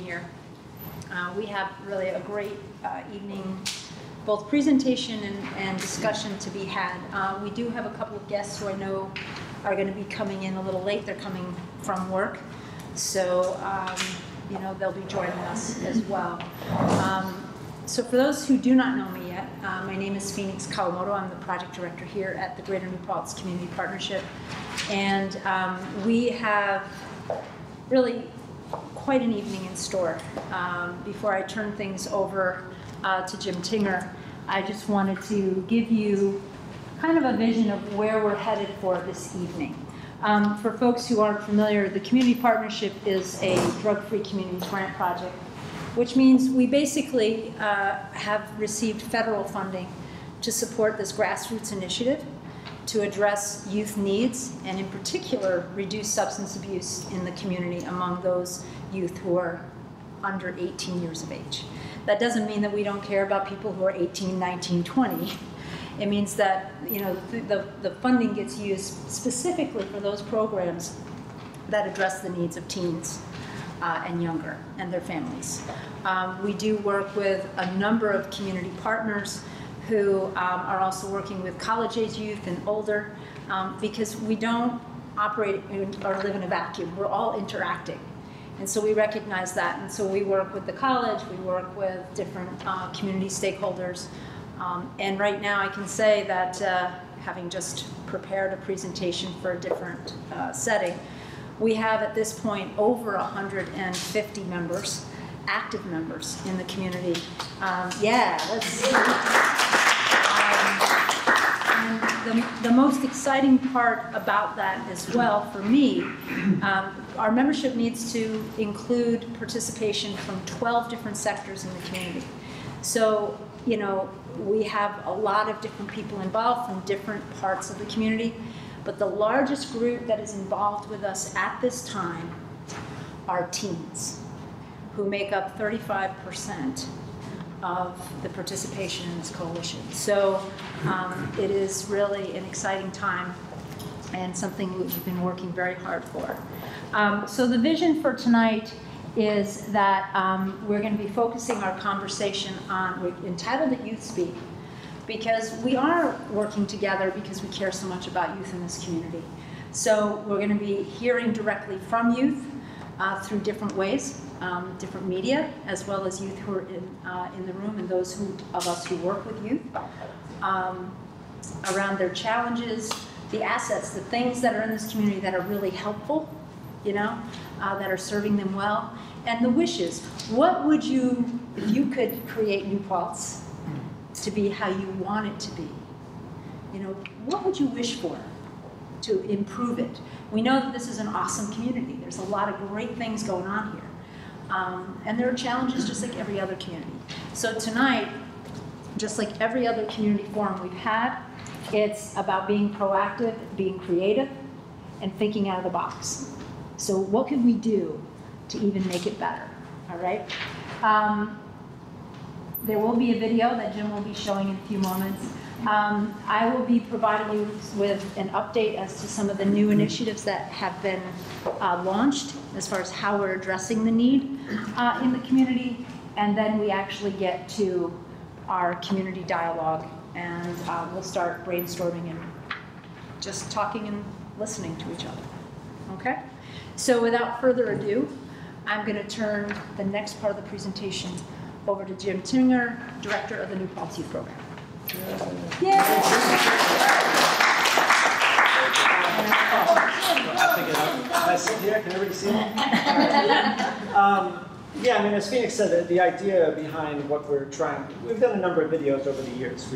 here. We have really a great evening, both presentation and discussion to be had. We do have a couple of guests who I know are going to be coming in a little late. They're coming from work, so you know, they'll be joining us as well. So for those who do not know me yet, my name is Phoenix Kawamoto. I'm the project director here at the Greater New Paltz Community Partnership, and we have really quite an evening in store. Before I turn things over to Jim Tinger, I just wanted to give you kind of a vision of where we're headed for this evening. For folks who aren't familiar, the Community Partnership is a drug-free communities grant project, which means we basically have received federal funding to support this grassroots initiative to address youth needs, and in particular, reduce substance abuse in the community among those youth who are under 18 years of age. That doesn't mean that we don't care about people who are 18, 19, 20. It means that, you know, the funding gets used specifically for those programs that address the needs of teens and younger and their families. We do work with a number of community partners who are also working with college-age youth and older, because we don't operate or live in a vacuum. We're all interacting. And so we recognize that. And so we work with the college, we work with different community stakeholders. And right now I can say that having just prepared a presentation for a different setting, we have at this point over 150 members, active members in the community. Yeah, let's and the most exciting part about that as well for me, our membership needs to include participation from 12 different sectors in the community. So, you know, we have a lot of different people involved from different parts of the community, but the largest group that is involved with us at this time are teens, who make up 35% of the participation in this coalition. So it is really an exciting time and something we've been working very hard for. So the vision for tonight is that we're going to be focusing our conversation on, we're entitled it Youth Speak, because we are working together because we care so much about youth in this community. So we're going to be hearing directly from youth through different ways, different media, as well as youth who are in the room and those of us who work with youth, around their challenges, the assets, the things that are in this community that are really helpful, you know, that are serving them well, and the wishes. What would you, if you could create New Paltz to be how you want it to be, you know, what would you wish for to improve it? We know that this is an awesome community. There's a lot of great things going on here. And there are challenges just like every other community. So tonight, just like every other community forum we've had, it's about being proactive, being creative, and thinking out of the box. So what could we do to even make it better, all right? There will be a video that Jim will be showing in a few moments. I will be providing you with an update as to some of the new initiatives that have been launched as far as how we're addressing the need in the community, and then we actually get to our community dialogue, and we'll start brainstorming and just talking and listening to each other, okay? So without further ado, I'm going to turn the next part of the presentation over to Jim Tinger, Director of the New Paltz Youth Program. Yeah. I sit here. Can everybody see me? Yeah, I mean, as Phoenix said, the idea behind what we're trying, we've done a number of videos over the years.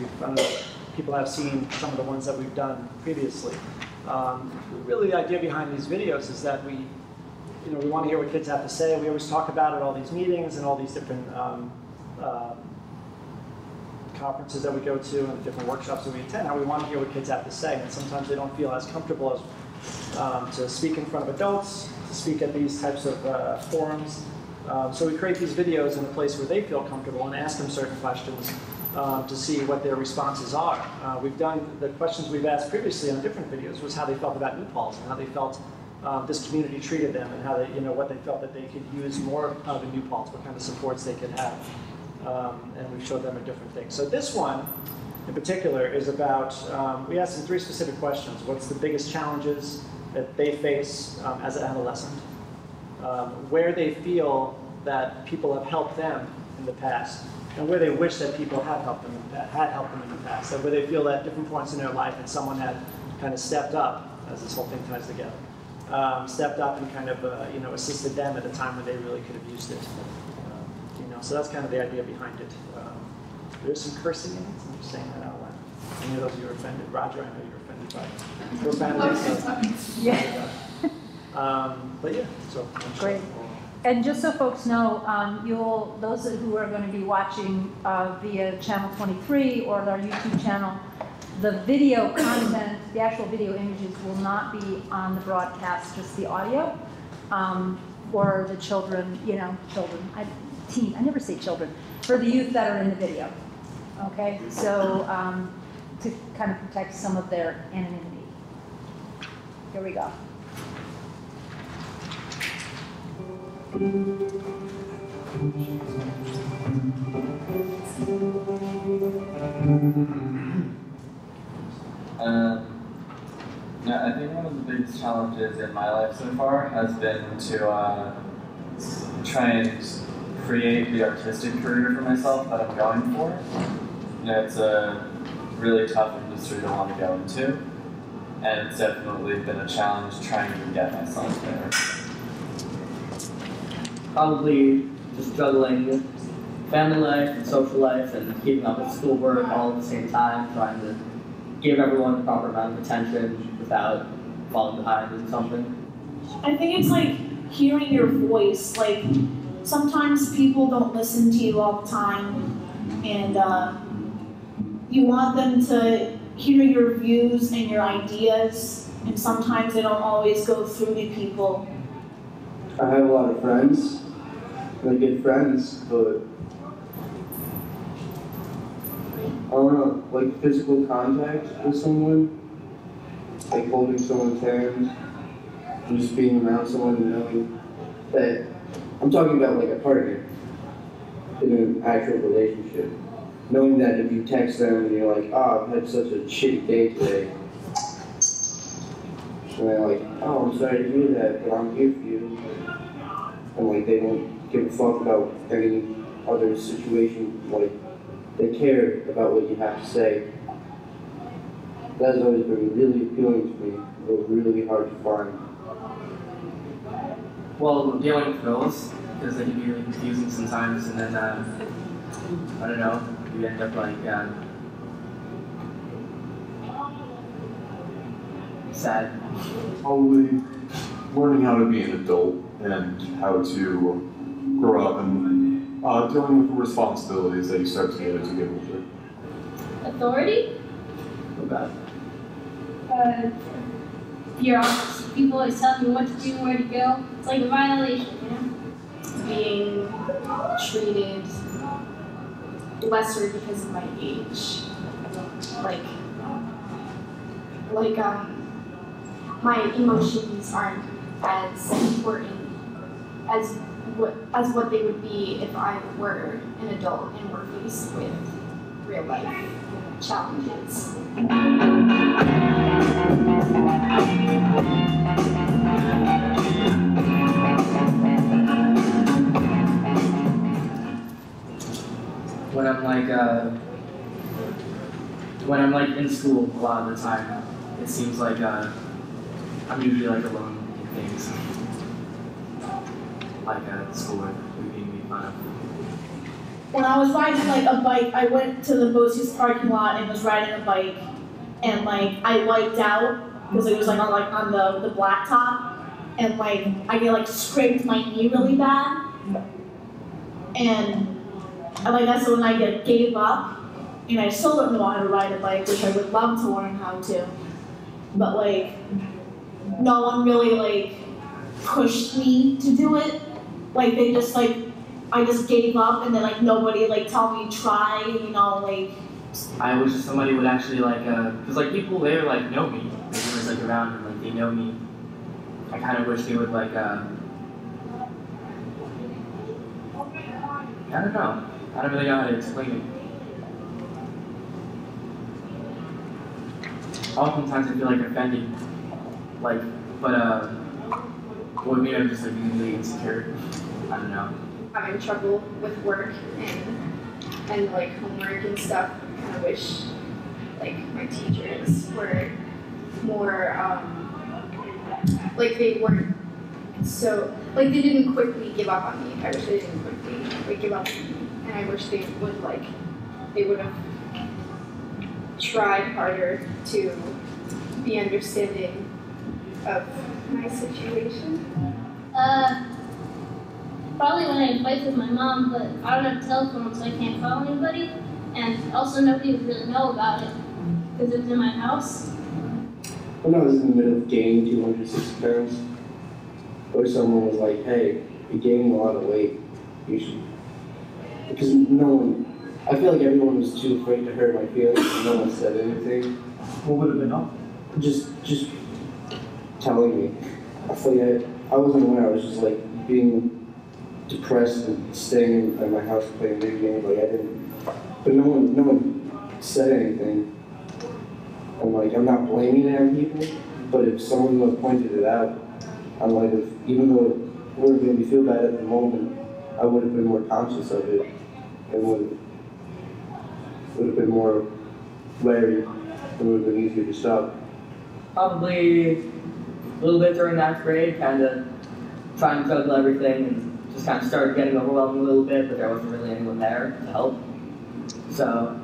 People have seen some of the ones that we've done previously. Really, the idea behind these videos is that we want to hear what kids have to say. We always talk about it at all these meetings and all these different conferences that we go to and the different workshops that we attend, how we want to hear what kids have to say. And sometimes they don't feel as comfortable as to speak in front of adults, to speak at these types of forums. So we create these videos in a place where they feel comfortable and ask them certain questions to see what their responses are. We've done the questions we've asked previously on different videos was how they felt about New Paltz and how they felt this community treated them and how they, what they felt that they could use more of in New Paltz, what kind of supports they could have. And we showed them a different thing. So this one, in particular, is about, we asked them 3 specific questions. What's the biggest challenges that they face as an adolescent? Where they feel that people have helped them in the past, and where they wish that people had helped them in the past, and where they feel that at different points in their life and someone had kind of stepped up, as this whole thing ties together, stepped up and kind of assisted them at a time when they really could have used it. So that's kind of the idea behind it. There's some cursing in it, so I'm just saying that out loud. Any of those of you are offended? Roger, I know you're offended by profanity. So, Yeah. But yeah, so I'm sure. Great. And just so folks know, those who are going to be watching via channel 23 or our YouTube channel, the video content, the actual video images will not be on the broadcast, just the audio, or the children, I never say children, for the youth that are in the video, okay? So to kind of protect some of their anonymity. Here we go. I think one of the biggest challenges in my life so far has been to try and create the artistic career for myself that I'm going for. It's a really tough industry to want to go into, and it's definitely been a challenge trying to get myself there. Probably just juggling family life and social life and keeping up with schoolwork all at the same time, trying to give everyone the proper amount of attention without falling behind in something. I think it's like hearing your voice. Like sometimes people don't listen to you all the time, and you want them to hear your views and your ideas, and sometimes they don't always go through to people. I have a lot of friends, really good friends, but I don't know, like physical contact with someone, like holding someone's hand, and just being around someone and knowing that, I'm talking about like a partner in an actual relationship. Knowing that if you text them and you're like, oh, I've had such a shitty day today, and they're like, oh, I'm sorry to hear that, but I'm here for you. And like they don't give a fuck about any other situation, like they care about what you have to say. That has always been really appealing to me, but really hard to find. Well, dealing with girls, because they can be really confusing sometimes, and then, I don't know, you end up like, sad. Probably learning how to be an adult and how to grow up and dealing with the responsibilities that you start to get as you get older. Authority? Okay. People always telling you what to do, where to go. It's like a violation, you know? Being treated lesser because of my age. My emotions aren't as important as what they would be if I were an adult and were faced with real life challenges. When I'm in school a lot of the time, it seems like I'm usually alone in things. Schoolwork, being made fun of. When I was riding a bike, I went to the BOCES parking lot and was riding a bike, and I wiped out because it was on the blacktop, and I scraped my knee really bad, and that's when I gave up, and I still don't know how to ride a bike, which I would love to learn how to, but no one really pushed me to do it. They just I just gave up, and then nobody told me try, I wish somebody would actually because people there know me. They're always around and they know me. I I kind of wish they would like, I don't know. I don't really know how to explain it. Oftentimes I feel like offended, like, but well, maybe I'm just like really insecure. I don't know. Having trouble with work and like homework and stuff. I kind of wish like my teachers were more like they weren't so like they didn't quickly give up on me. I wish they didn't quickly like give up on me, and I wish they would have tried harder to be understanding of my situation. Probably when I fight with my mom, but I don't have a telephone, so I can't call anybody. And also nobody would really know about it because it was in my house. When I was in the middle of gaining 260 pounds, or someone was like, hey, you're gaining a lot of weight, you should. Because no one, I feel like everyone was too afraid to hurt my feelings, and no one said anything. What would have been up? Just telling me. I feel like I wasn't aware, I was just like being depressed and staying in my house playing video games, like I didn't, but no one said anything. I'm like, I'm not blaming it on people, but if someone would have pointed it out, I might have, even though it would have made me feel bad at the moment, I would have been more conscious of it, and would have been more wary, it would have been easier to stop. Probably a little bit during 9th grade, kind of trying to juggle everything, and just kind of started getting overwhelmed a little bit, but there wasn't really anyone there to help. So,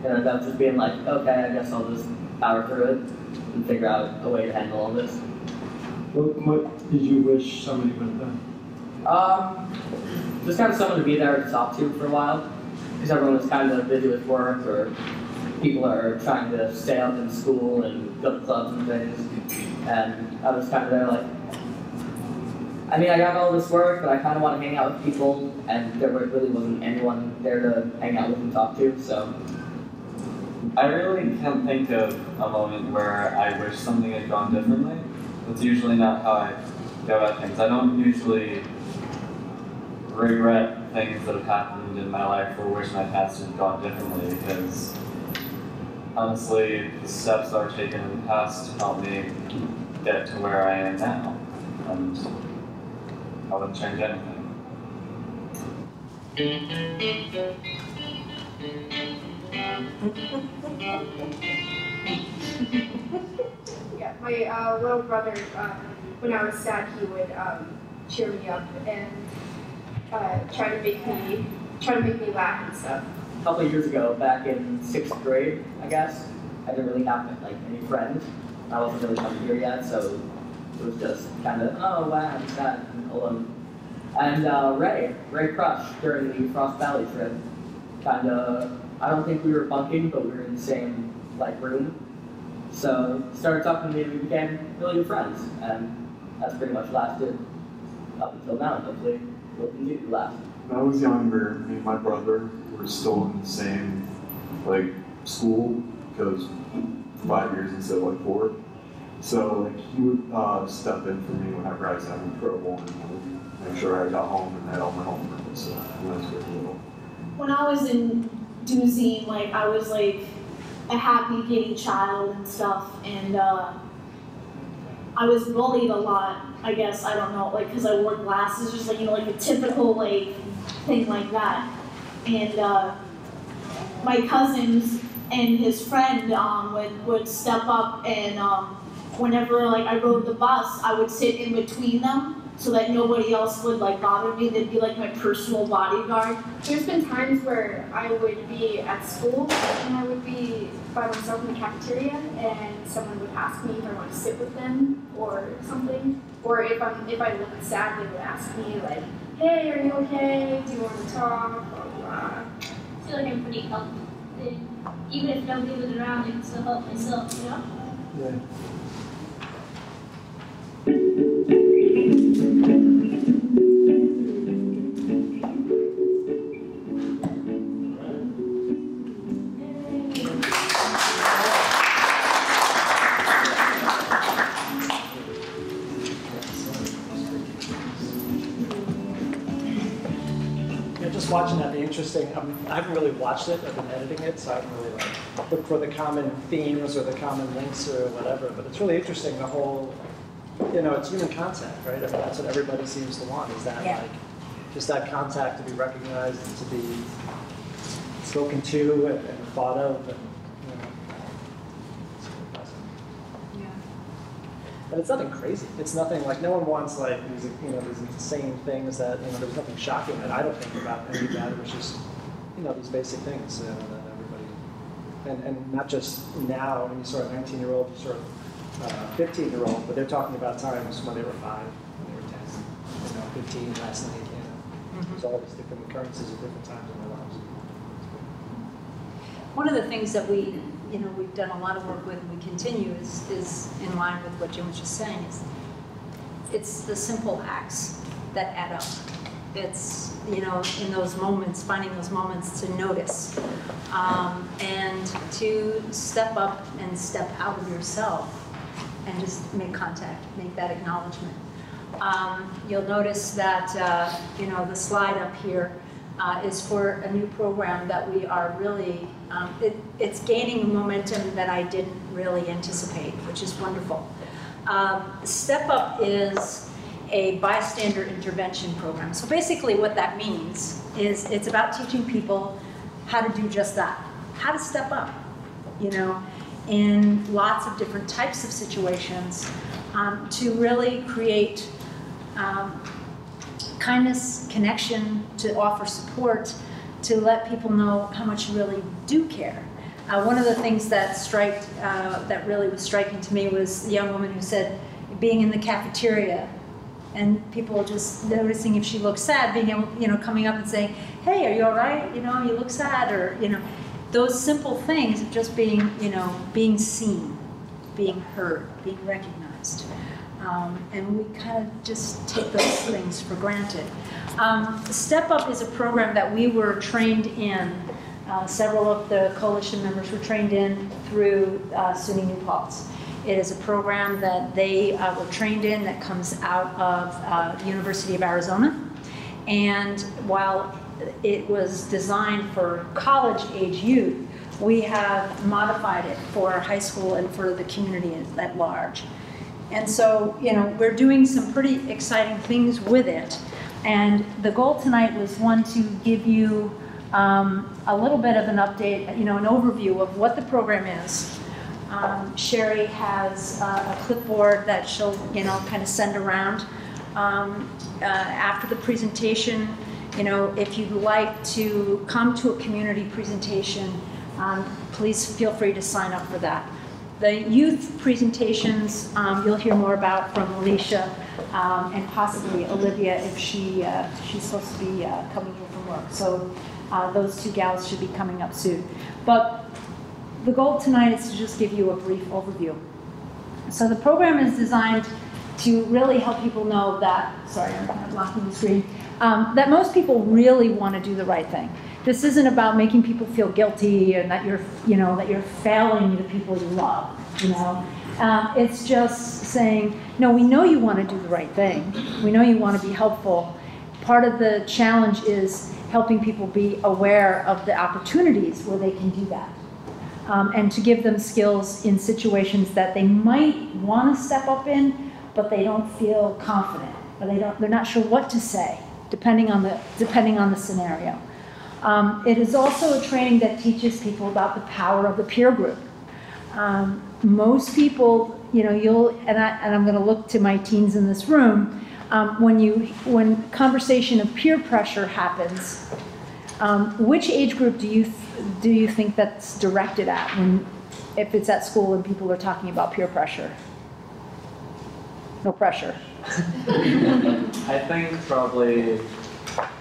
you know, that just being like, okay, I guess I'll just power through it and figure out a way to handle all this. What did you wish somebody would have done? Just kind of someone to be there to talk to for a while, because everyone was kind of busy with work, or people are trying to stay up in school and go to clubs and things, and I was kind of there like, I mean, I got all this work, but I kind of want to hang out with people, and there really wasn't anyone there to hang out with and talk to, so. I really can't think of a moment where I wish something had gone differently. That's usually not how I go about things. I don't usually regret things that have happened in my life or wish my past had gone differently, because honestly, the steps that were taken in the past helped me get to where I am now, and I wouldn't change anything. Yeah, my little brother, when I was sad, he would cheer me up and try to make me laugh and stuff. A couple of years ago, back in 6th grade, I guess, I didn't really have like any friends. I wasn't really coming here yet, so it was just kind of, oh wow, I'm sad and alone. And Ray crushed during the Frost Valley trip. Kind of, I don't think we were bunking, but we were in the same like room. So started talking to me, and we became really good friends, and that's pretty much lasted up until now. And hopefully, will continue to last. When I was younger, me and my brother were still in the same like school, because 5 years instead of like 4. So like he would step in for me whenever I was having trouble and make sure I got home and had all my homework and stuff. And that's pretty little. When I was in Duzine, like I was like a happy giddy child and stuff, and I was bullied a lot. I guess, I don't know, like because I wore glasses, just like, you know, like a typical like thing like that. And my cousins and his friend would step up, and whenever like I rode the bus, I would sit in between them so that nobody else would like bother me. They'd be like my personal bodyguard. There's been times where I would be at school and I would be by myself in the cafeteria, and someone would ask me if I want to sit with them or something. Or if I looked sad, they would ask me like, hey, are you okay? Do you want to talk? Blah, blah, blah. I feel like I'm pretty helpful. Even if nobody was around, I can still help myself, you know? Yeah. And just watching that, the interesting, I haven't really watched it, I've been editing it, so I haven't really like looked for the common themes or the common links or whatever, but it's really interesting, the whole, it's human contact, right? I mean, that's what everybody seems to want, is that like, just that contact to be recognized and to be spoken to and thought of, and, it's really impressive. Yeah. And it's nothing crazy. It's nothing like, no one wants like these, these insane things that, there's nothing shocking that I don't think about any of that. It was just, these basic things that everybody, and not just now when you sort of 19-year-old, you sort of 15-year-old, but they're talking about times when they were 5, when they were 10, 15 last night, There's all these different occurrences at different times in their lives. One of the things that we've done a lot of work with and we continue is in line with what Jim was just saying, is it's the simple acts that add up. It's, in those moments, finding those moments to notice and to step up and step out of yourself and just make contact, make that acknowledgement. You'll notice that, the slide up here is for a new program that we are really, it's gaining momentum that I didn't really anticipate, which is wonderful. Step Up is a bystander intervention program. So basically what that means is it's about teaching people how to do just that, how to step up, in lots of different types of situations to really create kindness, connection, to offer support, to let people know how much you really do care. One of the things that that really was striking to me was the young woman who said, being in the cafeteria and people just noticing if she looks sad, being able, coming up and saying, hey, are you all right? You look sad, or, those simple things of just being, being seen, being heard, being recognized. And we kind of just take those things for granted. Step Up is a program that we were trained in. Several of the coalition members were trained in through SUNY New Paltz. It is a program that they were trained in that comes out of the University of Arizona. And while it was designed for college-age youth, we have modified it for high school and for the community at large. And so, we're doing some pretty exciting things with it. And the goal tonight was, one, to give you a little bit of an update, an overview of what the program is. Sherry has a clipboard that she'll, kind of send around. After the presentation, if you'd like to come to a community presentation, please feel free to sign up for that. The youth presentations you'll hear more about from Alicia and possibly Olivia if she's supposed to be coming here from work. So those two gals should be coming up soon. But the goal tonight is to just give you a brief overview. So the program is designed to really help people know that, sorry, I'm kind of blocking the screen, that most people really want to do the right thing. This isn't about making people feel guilty and that you're, that you're failing the people you love, It's just saying, no, we know you want to do the right thing. We know you want to be helpful. Part of the challenge is helping people be aware of the opportunities where they can do that. And to give them skills in situations that they might want to step up in, but they don't feel confident, or they're not sure what to say, depending on the scenario. It is also a training that teaches people about the power of the peer group. Most people, and I'm going to look to my teens in this room, when conversation of peer pressure happens, which age group do you think that's directed at if it's at school and people are talking about peer pressure? No pressure. I think probably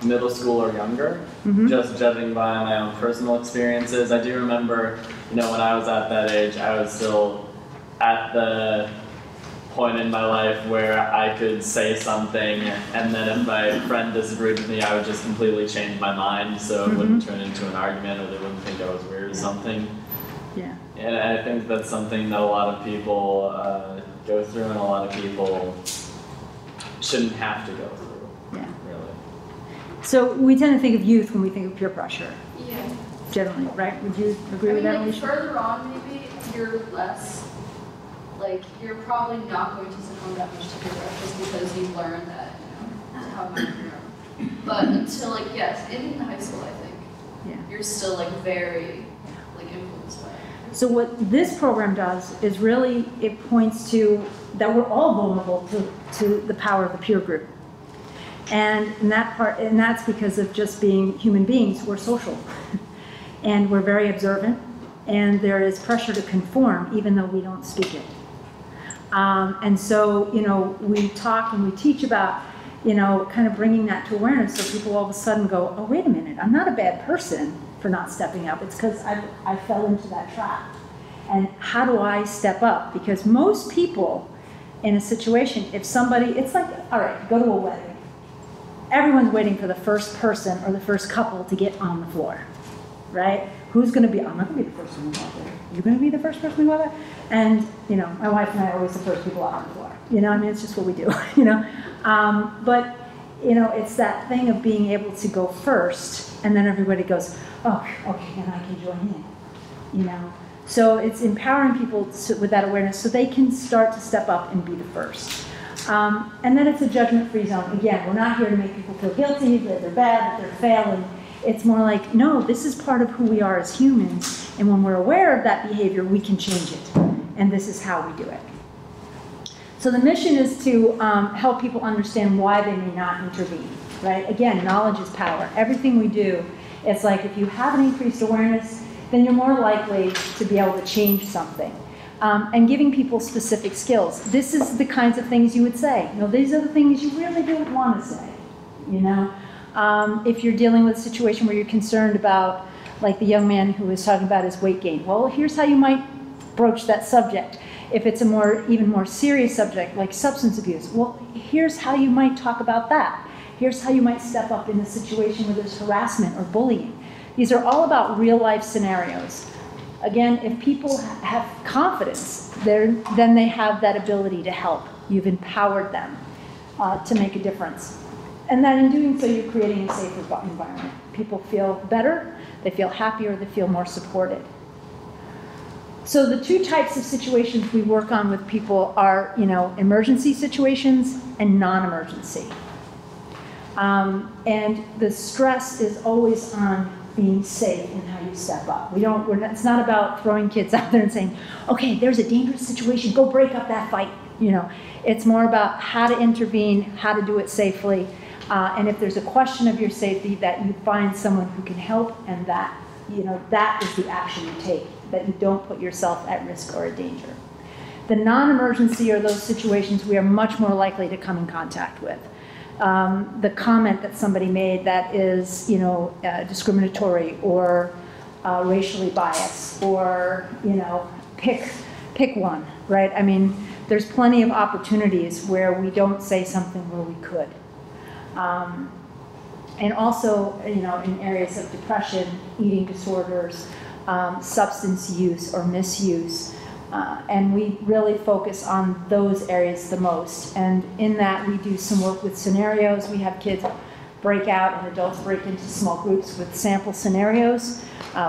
middle school or younger, just judging by my own personal experiences. I do remember, when I was at that age, I was still at the point in my life where I could say something, and then if my friend disagreed with me, I would just completely change my mind, so it wouldn't turn into an argument, or they wouldn't think I was weird or something. Yeah. And I think that's something that a lot of people go through, and a lot of people shouldn't have to go through. Yeah. Really. So we tend to think of youth when we think of peer pressure, Yeah. generally, right? Would you agree with that, like Alicia? further on, maybe you're less, like, you're probably not going to succumb that much to peer pressure just because you've learned that, you know, to have mind of your own. But until, like, yes, in high school, I think, Yeah. you're still, like, very, like, influenced by it. So what this program does is really, it points to that we're all vulnerable to the power of the peer group. And that's because of just being human beings. We're social. And we're very observant. And there is pressure to conform even though we don't speak it. And so, you know, we talk and we teach about, you know, kind of bringing that to awareness so people all of a sudden go, oh, wait a minute, I'm not a bad person for not stepping up. It's because I fell into that trap. And how do I step up? Because most people in a situation, if somebody, it's like, all right, go to a wedding. Everyone's waiting for the first person or the first couple to get on the floor, right? Who's going to be, I'm not going to be the first one to go out there. You're going to be the first person to go out there? And, you know, my wife and I are always the first people out on the floor. You know, I mean, it's just what we do, you know? But, you know, it's that thing of being able to go first, and then everybody goes, oh, okay, and I can join in, you know? So it's empowering people with that awareness so they can start to step up and be the first. And then it's a judgment-free zone. Again, we're not here to make people feel guilty, that they're bad, that they're failing. It's more like, no, this is part of who we are as humans, and when we're aware of that behavior, we can change it. And this is how we do it. So the mission is to help people understand why they may not intervene, right? Again, knowledge is power. Everything we do, it's like if you have an increased awareness, then you're more likely to be able to change something. And giving people specific skills. This is the kinds of things you would say. You know, these are the things you really don't want to say, you know? If you're dealing with a situation where you're concerned about, like the young man who was talking about his weight gain, well, here's how you might broach that subject. If it's a even more serious subject, like substance abuse, well, here's how you might talk about that. Here's how you might step up in a situation where there's harassment or bullying. These are all about real-life scenarios. Again, if people have confidence, then they have that ability to help. You've empowered them to make a difference. And then in doing so, you're creating a safer environment. People feel better, they feel happier, they feel more supported. So the two types of situations we work on with people are, you know, emergency situations and non-emergency. And the stress is always on being safe in how you step up. It's not about throwing kids out there and saying, okay, there's a dangerous situation, go break up that fight. You know, it's more about how to intervene, how to do it safely, and if there's a question of your safety, that you find someone who can help, and that, you know, that is the action you take, that you don't put yourself at risk or a danger. The non-emergency are those situations we are much more likely to come in contact with. The comment that somebody made that is, you know, discriminatory or racially biased, or, you know, pick one, right? I mean, there's plenty of opportunities where we don't say something where we could. And also, you know, in areas of depression, eating disorders, substance use or misuse. And we really focus on those areas the most. And in that, we do some work with scenarios. We have kids break out and adults break into small groups with sample scenarios,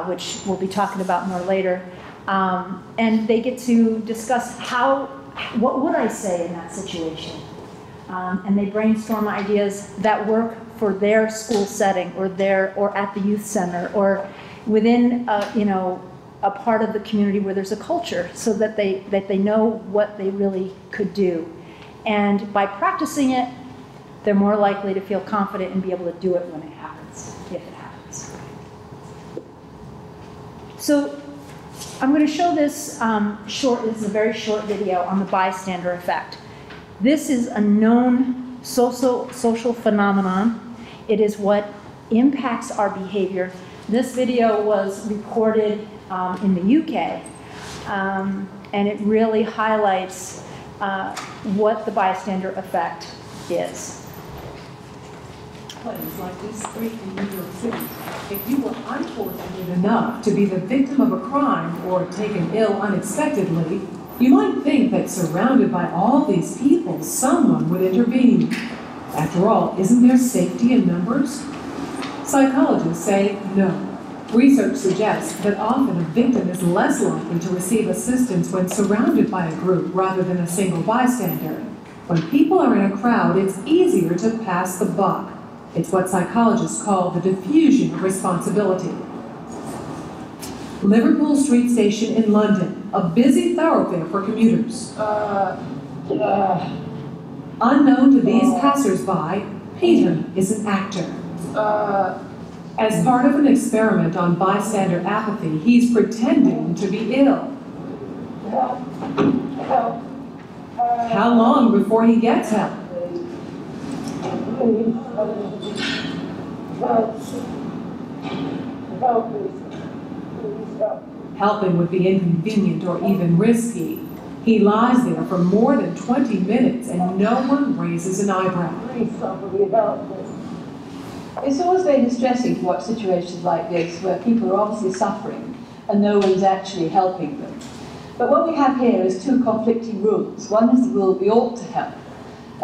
which we'll be talking about more later. And they get to discuss what would I say in that situation? And they brainstorm ideas that work for their school setting, or at the youth center, or within you know, a part of the community where there's a culture, so that they know what they really could do. And by practicing it, they're more likely to feel confident and be able to do it when it happens, if it happens. So I'm going to show this this is a very short video on the bystander effect. This is a known social phenomenon. It is what impacts our behavior. This video was recorded in the UK, and it really highlights what the bystander effect is. Places like this street in New York City, if you were unfortunate enough to be the victim of a crime or taken ill unexpectedly, you might think that surrounded by all these people, someone would intervene. After all, isn't there safety in numbers? Psychologists say no. Research suggests that often a victim is less likely to receive assistance when surrounded by a group rather than a single bystander. When people are in a crowd, it's easier to pass the buck. It's what psychologists call the diffusion of responsibility. Liverpool Street Station in London, a busy thoroughfare for commuters. Unknown to these passers-by, Peter is an actor. As part of an experiment on bystander apathy, he's pretending to be ill. How long before he gets help? Helping would be inconvenient or even risky. He lies there for more than 20 minutes and no one raises an eyebrow. It's always very distressing to watch situations like this where people are obviously suffering and no one's actually helping them. But what we have here is two conflicting rules. One is the rule that we ought to help,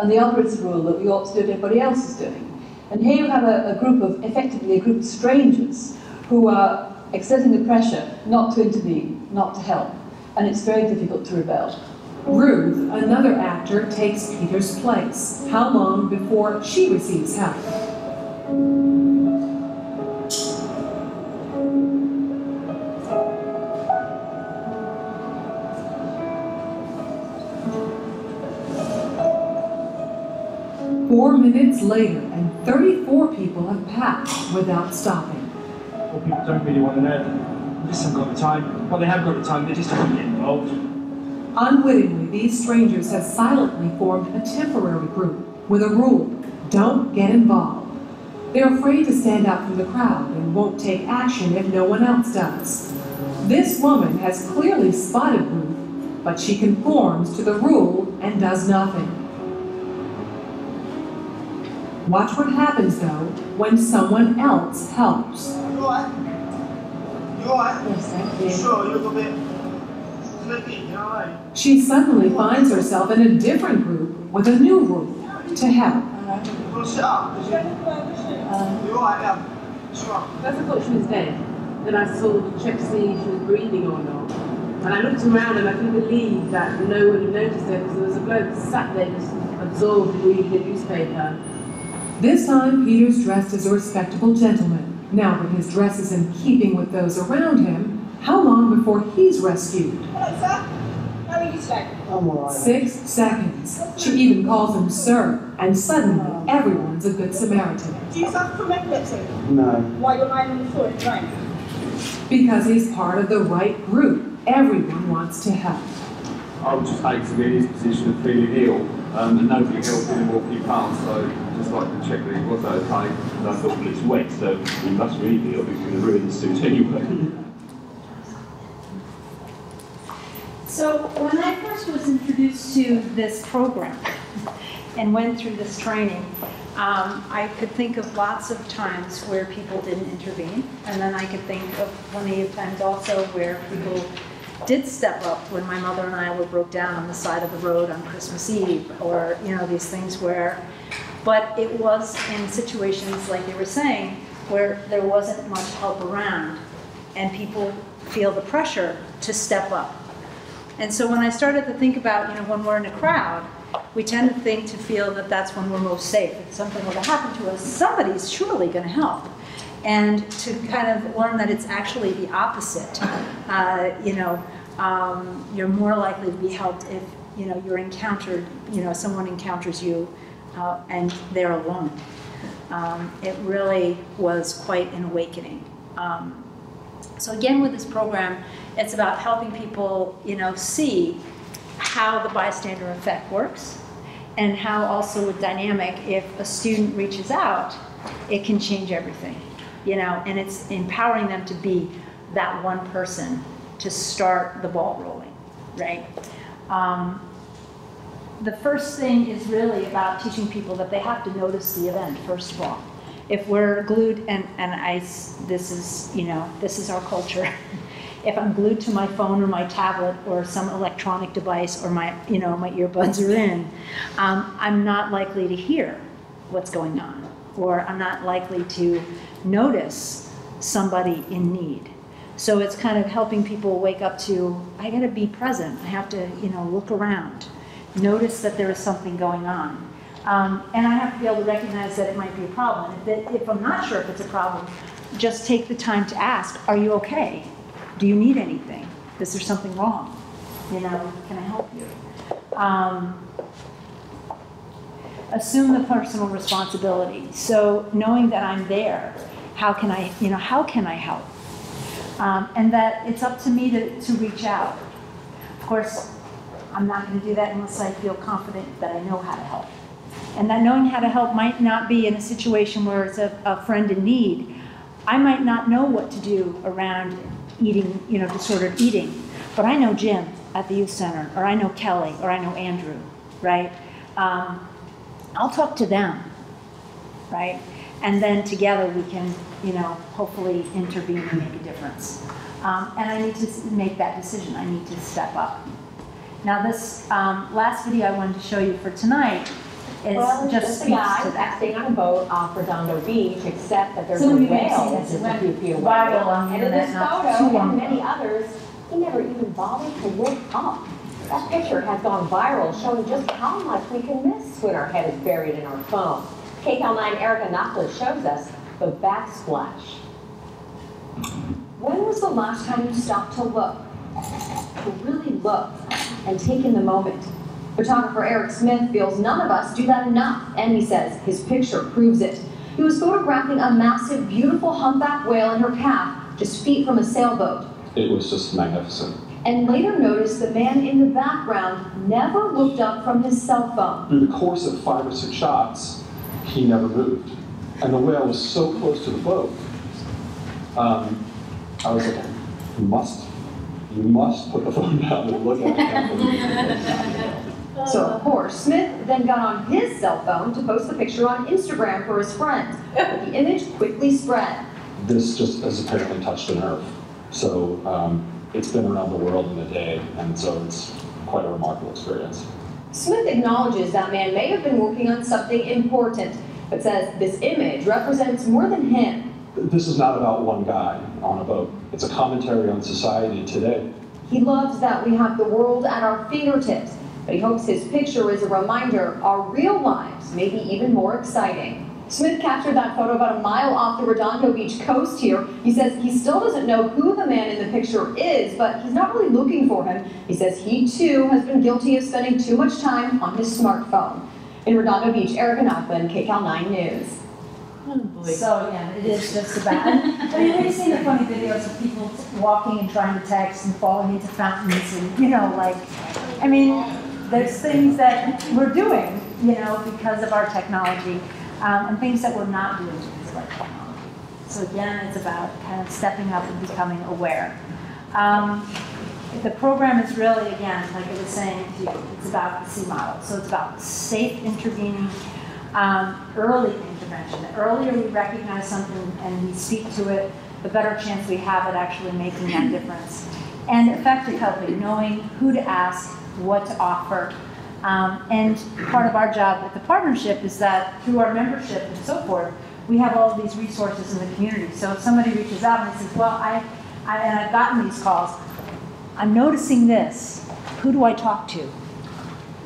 and the other is the rule that we ought to do what everybody else is doing. And here you have effectively a group of strangers who are exerting the pressure not to intervene, not to help, and it's very difficult to rebel. Ruth, another actor, takes Peter's place. How long before she receives help? Four minutes later, and 34 people have passed without stopping. Well, people don't really want to know. They just haven't got the time. Well, they have got the time, they just don't want to get involved. Unwittingly, these strangers have silently formed a temporary group with a rule: don't get involved. They're afraid to stand out from the crowd and won't take action if no one else does. This woman has clearly spotted Ruth, but she conforms to the rule and does nothing. Watch what happens, though, when someone else helps. You alright? You alright? Yes, thank you. Sure, you're a little bit slippy, you alright? She suddenly finds herself in a different group with a new rule: to help. You want to sit up? You alright, yeah? Sure. First I thought she was dead. Then I saw to check to see if she was breathing or not. And I looked around and I couldn't believe that no one had noticed her because there was a bloke sat there just absorbed reading the newspaper. This time, Peter's dressed as a respectable gentleman. Now that his dress is in keeping with those around him, how long before he's rescued? Hello, sir. How are you today? I'm alright. 6 seconds. She even calls him sir, and suddenly everyone's a good Samaritan. Do you suffer from epilepsy? No. Why you're lying on the floor in the rain? Because he's part of the right group. Everyone wants to help. I would just hate to be in his position of feeling ill, and nobody helping him walk your path, so just like to check that he was okay. And I thought, well, it's wet, so he must really be ill, he's going to ruin the suit anyway. So when I first was introduced to this program and went through this training, I could think of lots of times where people didn't intervene, and then I could think of plenty of times also where people did step up when my mother and I were broke down on the side of the road on Christmas Eve, or these things where, but it was in situations like they were saying where there wasn't much help around, and people feel the pressure to step up. And so when I started to think about, when we're in a crowd, we tend to feel that that's when we're most safe. If something were to happen to us, somebody's surely going to help. And to kind of learn that it's actually the opposite. You're more likely to be helped if, you're encountered, someone encounters you and they're alone. It really was quite an awakening. So again, with this program, it's about helping people, see how the bystander effect works, and how also with dynamic, if a student reaches out, it can change everything, and it's empowering them to be that one person to start the ball rolling, right? The first thing is really about teaching people that they have to notice the event, first of all. If we're glued, this is our culture. If I'm glued to my phone or my tablet or some electronic device, or my earbuds are in, I'm not likely to hear what's going on. or I'm not likely to notice somebody in need. So it's kind of helping people wake up to, I gotta be present. I have to, look around, notice that there is something going on. And I have to be able to recognize that it might be a problem. If I'm not sure if it's a problem, just take the time to ask, are you okay? Do you need anything? Is there something wrong? Can I help you? Assume the personal responsibility. So knowing that I'm there, how can I help? And that it's up to me to reach out. Of course, I'm not going to do that unless I feel confident that I know how to help. And that knowing how to help might not be in a situation where it's a friend in need. I might not know what to do around eating, disordered eating, but I know Jim at the youth center, or I know Kelly, or I know Andrew, right? I'll talk to them, right? And then together we can, hopefully intervene and make a difference. And I need to make that decision. I need to step up. Now this last video I wanted to show you for tonight is just speaks to that. Texting on a boat off Redondo Beach, except that there's a whale just a few feet away. And in this photo and many others, he never even bothered to look up. That picture has gone viral, showing just how much we can miss when our head is buried in our phone. KCAL9 Erica Knopfler shows us the backsplash. When was the last time you stopped to look? To really look and take in the moment? Photographer Eric Smith feels none of us do that enough, and he says his picture proves it. He was photographing a massive, beautiful humpback whale in her path, just feet from a sailboat. It was just magnificent. And later noticed the man in the background never looked up from his cell phone. Through the course of 5 or 6 shots, he never moved. And the whale was so close to the boat. I was like, you must put the phone down and look at it. So of course, Smith then got on his cell phone to post the picture on Instagram for his friends. But the image quickly spread. This just has apparently touched a nerve. So it's been around the world in a day, and so it's quite a remarkable experience. Smith acknowledges that man may have been working on something important, but says this image represents more than him. This is not about one guy on a boat. It's a commentary on society today. He loves that we have the world at our fingertips, but he hopes his picture is a reminder our real lives may be even more exciting. Smith captured that photo about a mile off the Redondo Beach coast here. He says he still doesn't know who the man in the picture is, but he's not really looking for him. He says he too has been guilty of spending too much time on his smartphone. In Redondo Beach, Erica Knopfler, KCAL9 News. So yeah, it is just about, we've seen the funny videos of people walking and trying to text and falling into fountains and, there's things that we're doing, because of our technology, and things that we're not doing because of our technology. So again, it's about kind of stepping up and becoming aware. The program is really, again, like I was saying to you, it's about the C model. So it's about safe intervening, early intervention. The earlier we recognize something and we speak to it, the better chance we have at actually making that difference. And effective helping, knowing who to ask, what to offer. And part of our job with the partnership is that through our membership and so forth, we have all of these resources in the community. So if somebody reaches out and says, well, I've gotten these calls, I'm noticing this, who do I talk to?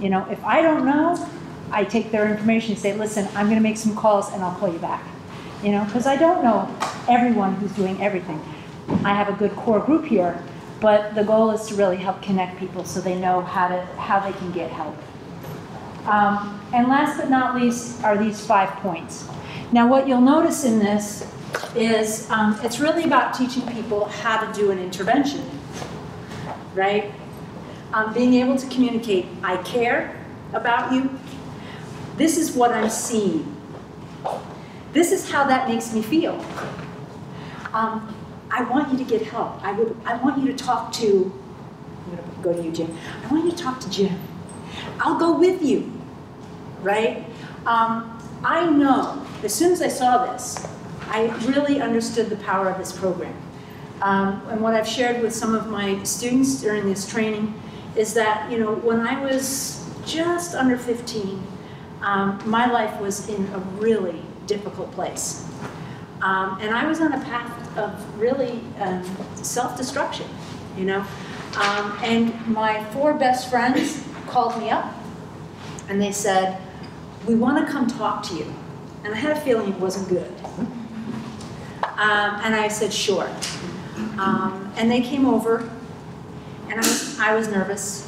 If I don't know, I take their information and say, listen, I'm gonna make some calls and I'll call you back. Because I don't know everyone who's doing everything. I have a good core group here, but the goal is to really help connect people so they know how they can get help. And last but not least are these 5 points. Now what you'll notice in this is it's really about teaching people how to do an intervention, right? Being able to communicate, I care about you. This is what I'm seeing. This is how that makes me feel. I want you to get help. I want you to talk to, I'm gonna go to you, Jim. I want you to talk to Jim. I'll go with you, right? I know, as soon as I saw this, I really understood the power of this program. And what I've shared with some of my students during this training is that, when I was just under 15, my life was in a really difficult place. And I was on a path of really self-destruction, you know. And my 4 best friends called me up and they said, "We want to come talk to you." And I had a feeling it wasn't good. And I said, "Sure." And they came over, and I was nervous.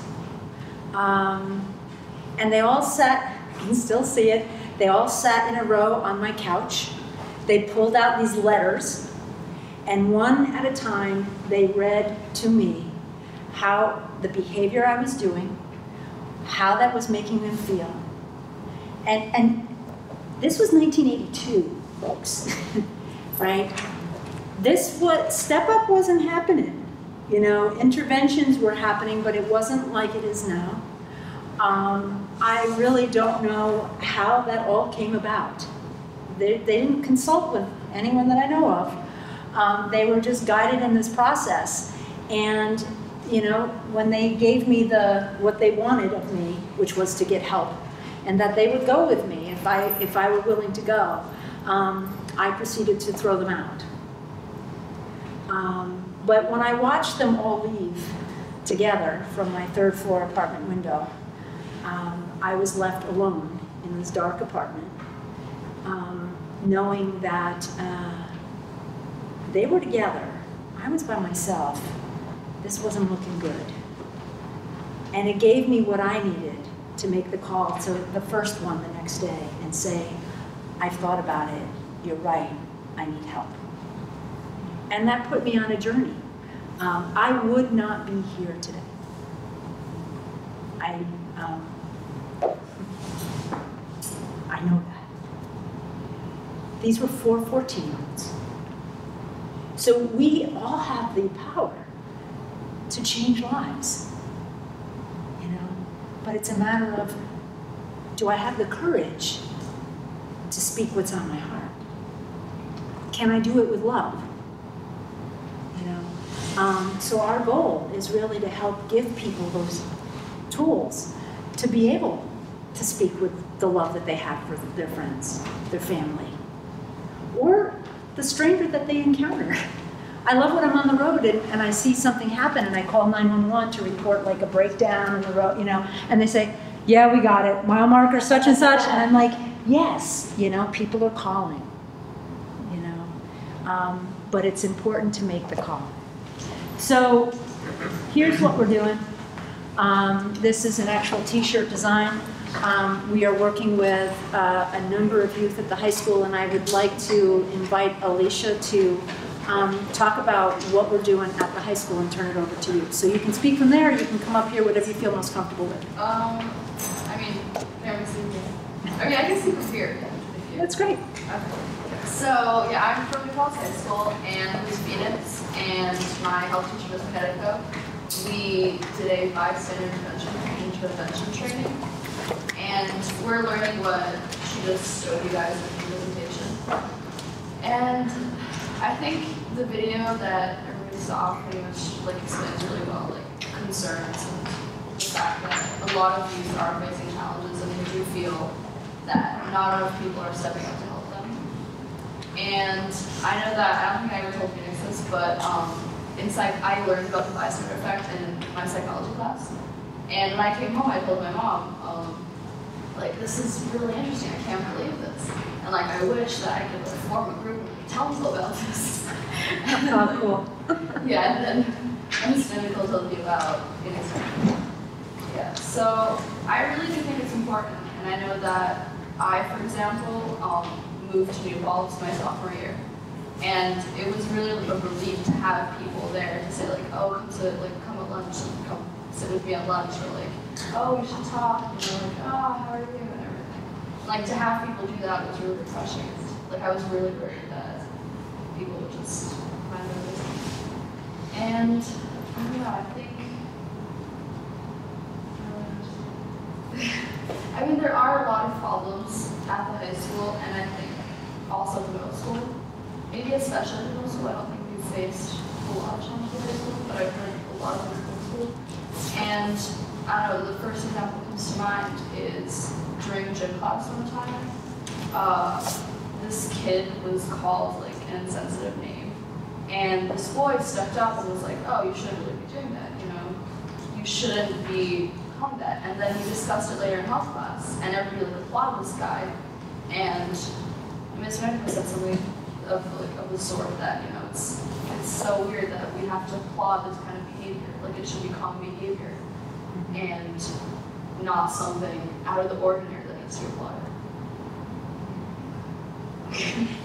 And they all sat, you can still see it, they all sat in a row on my couch. They pulled out these letters, and one at a time, they read to me how the behavior I was doing, how that was making them feel. And this was 1982, folks, right? Step up wasn't happening. You know, interventions were happening, but it wasn't like it is now. I really don't know how that all came about. They didn't consult with anyone that I know of. They were just guided in this process. And, you know, when they gave me what they wanted of me, which was to get help, and that they would go with me if I were willing to go, I proceeded to throw them out. But when I watched them all leave together from my 3rd floor apartment window, I was left alone in this dark apartment, knowing that they were together. I was by myself. This wasn't looking good. And it gave me what I needed to make the call to the first one the next day and say, "I've thought about it. You're right. I need help." And that put me on a journey. I would not be here today. I know that. These were 4 14-year-olds. So we all have the power to change lives, you know? But it's a matter of, do I have the courage to speak what's on my heart? Can I do it with love? So our goal is really to help give people those tools to be able to speak with the love that they have for their friends, their family, or the stranger that they encounter. I love when I'm on the road and I see something happen and I call 911 to report like a breakdown in the road, you know, and they say, "Yeah, we got it, mile marker such and such," and I'm like, yes, you know, people are calling, you know, but it's important to make the call. So here's what we're doing. This is an actual t-shirt design. We are working with a number of youth at the high school, and I would like to invite Alicia to talk about what we're doing at the high school and turn it over to you. So you can speak from there, you can come up here, whatever you feel most comfortable with. I can speak from here. That's great. Okay. So, yeah, I'm from New Paltz High School, and I'm in Phoenix, and my health teacher was Medico. We did a bystander intervention training, and we're learning what she just showed you guys in the presentation. And I think the video that everybody saw pretty much like explains really well, like concerns and the fact that a lot of youth are facing challenges, and they do feel that not enough people are stepping up to help them. And I know that, I don't think I ever told Phoenix this, but I learned about the bystander effect in my psychology class. And when I came home, I told my mom, like, this is really interesting, I can't believe this. And like, I wish that I could like, form a group and tell people about this. Oh, cool. Yeah, and then Ms. Nicole told me about Phoenix. Yeah, so I really do think it's important. And I know that I, for example, moved to New Paltz my sophomore year. And it was really like a relief to have people there to say like, oh, come at lunch, and come sit with me at lunch, or like, oh, we should talk, and they're like, oh, how are you, and everything. Like to have people do that was really refreshing. Like I was really worried that people would just mind their business. And I don't know, I think, I mean, there are a lot of problems at the high school, and I think also the middle school. Maybe especially the middle school. I don't think we've faced a lot of challenges in high school, but I've heard a lot of them in middle school. And I don't know, the first example that comes to mind is during gym class one time. this kid was called like an insensitive name, and this boy stepped up and was like, "Oh, you shouldn't really be doing that. You know, you shouldn't be calling that." And then he discussed it later in health class, and everybody like applauded this guy. And Ms. Redmond said something of the sort that, you know, it's so weird that we have to applaud this kind of behavior. Like, it should be common behavior and not something out of the ordinary that needs to be applauded.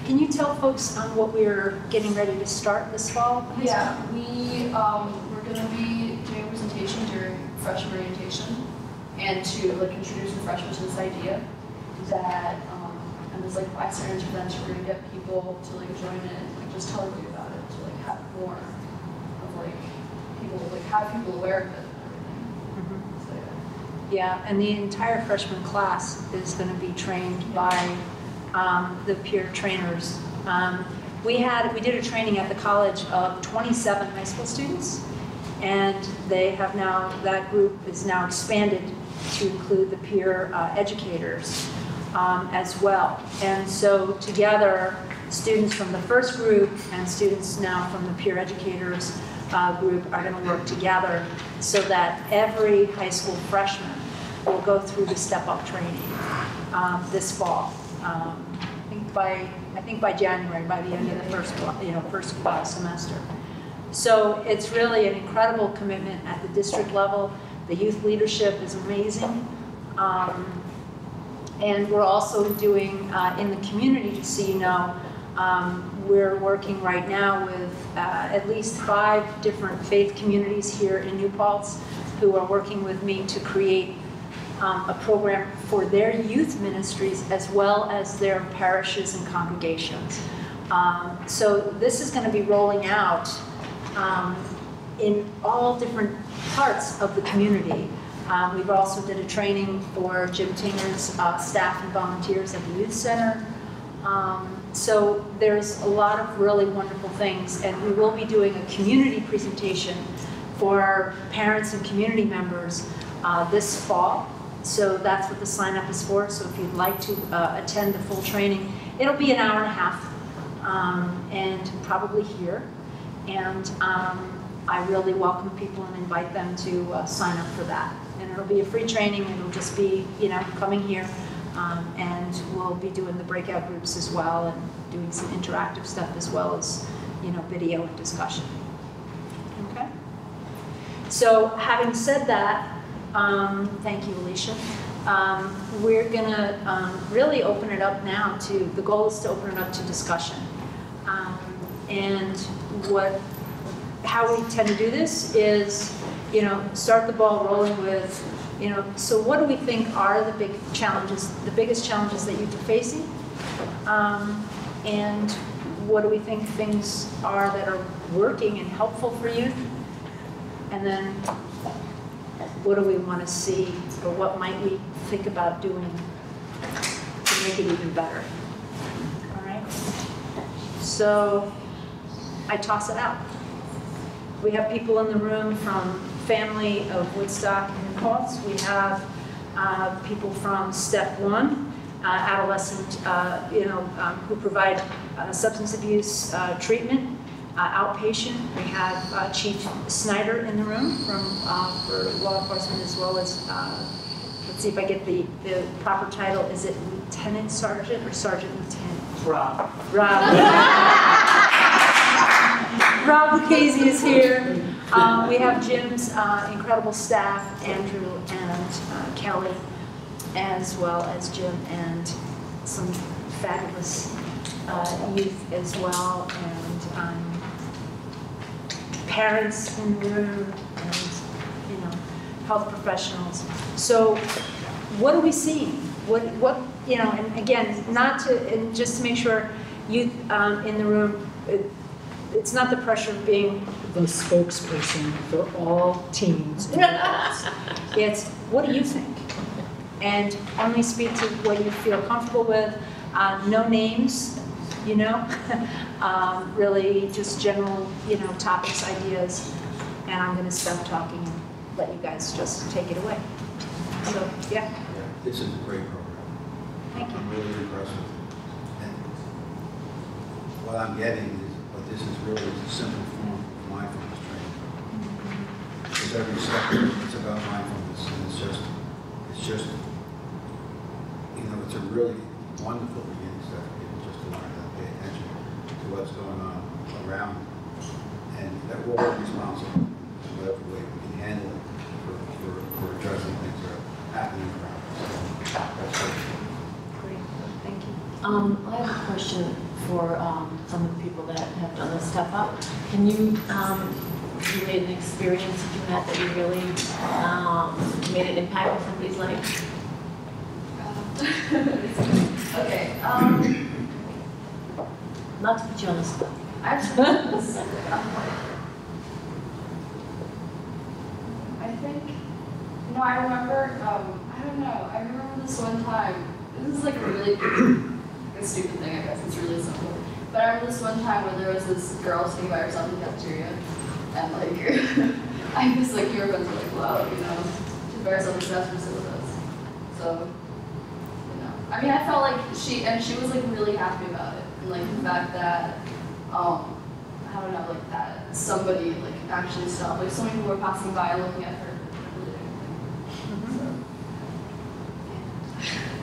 Can you tell folks what we're getting ready to start this fall? Yeah, we're going to be doing a presentation during freshman orientation, and to like introduce the freshmen to this idea that, and there's like 5 standards for them, so we're going to get people to like join in and like just tell everybody about it, to like have more of like people, like have people aware of it. So, yeah, and the entire freshman class is going to be trained by the peer trainers. We did a training at the college of 27 high school students, and they have now, that group is now expanded to include the peer educators as well. And so together, students from the first group and students now from the peer educators group are going to work together so that every high school freshman will go through the step-up training this fall. I think by January, by the end of the first semester. So it's really an incredible commitment at the district level. The youth leadership is amazing. And we're also doing in the community, just so you know, we're working right now with at least 5 different faith communities here in New Paltz who are working with me to create a program for their youth ministries as well as their parishes and congregations. So this is going to be rolling out in all different parts of the community. We've also did a training for Jim Tinger's staff and volunteers at the youth center. So there's a lot of really wonderful things, and we will be doing a community presentation for parents and community members this fall. So that's what the sign up is for. So if you'd like to attend the full training, it'll be an hour and a half, and probably here. And I really welcome people and invite them to sign up for that. And it'll be a free training. It'll just be, you know, coming here, and we'll be doing the breakout groups as well, and doing some interactive stuff as well as, you know, video and discussion. Okay. So having said that, thank you, Alicia. We're gonna really open it up now to, the goal is to open it up to discussion. And how we tend to do this is, you know, start the ball rolling with, you know, so what do we think are the big challenges, the biggest challenges that youth are facing? And what do we think things are that are working and helpful for youth? And then what do we want to see, or what might we think about doing to make it even better? All right? So I toss it out. We have people in the room from Family of Woodstock and Paltz. We have people from Step 1, adolescent, who provide substance abuse treatment, outpatient. We have Chief Snyder in the room for law enforcement, as well as, let's see if I get the proper title. Is it Lieutenant Sergeant or Sergeant Lieutenant? Rob. Rob Lucchese is here. We have Jim's incredible staff, Andrew and Kelly, as well as Jim and some fabulous youth as well, and parents in the room, and, you know, health professionals. So what are we seeing? What you know, and again, and just to make sure youth in the room, it's not the pressure of being the spokesperson for all teens. It's, what do you think? And only speak to what you feel comfortable with. No names, you know, really just general, you know, topics, ideas. And I'm going to stop talking and let you guys just take it away. So, yeah. This is a great program. Thank you. I'm really impressed with it. And what I'm getting is, what this is really is a simple form of mindfulness training. Because every step it's about mindfulness, and it's just, it's a really wonderful beginning step for people just to learn how to pay attention to what's going on around them. And that we're all responsible in whatever way we can handle it for addressing things that are happening around us. That's it. Great, thank you. I have a question for some of the people that have done this step up. Can you relate an experience that you had that you really made an impact on somebody's life? Okay. Not to put you on the spot. I think, I remember, I don't know, I remember this one time, this is like a really a stupid thing, I guess, it's really simple. But I remember this one time where there was this girl sitting by herself in the cafeteria, and like, I was like, your friends were like, wow, she's by herself in the classroom, sit with us. So, I mean, I felt like she was like really happy about it, and like the fact that, I don't know, like that somebody like actually stopped, like so many people were passing by looking at her.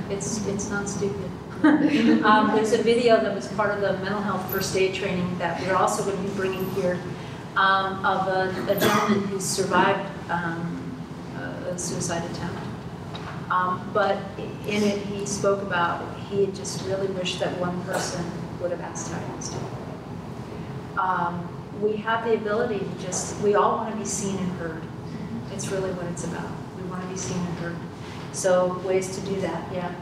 It's not stupid. There's a video that was part of the mental health first aid training that we're also going to be bringing here of a gentleman who survived a suicide attempt. But in it, he spoke about he had just really wished that one person would have asked how he was doing. We have the ability to we all want to be seen and heard. It's really what it's about. We want to be seen and heard. So ways to do that, yeah.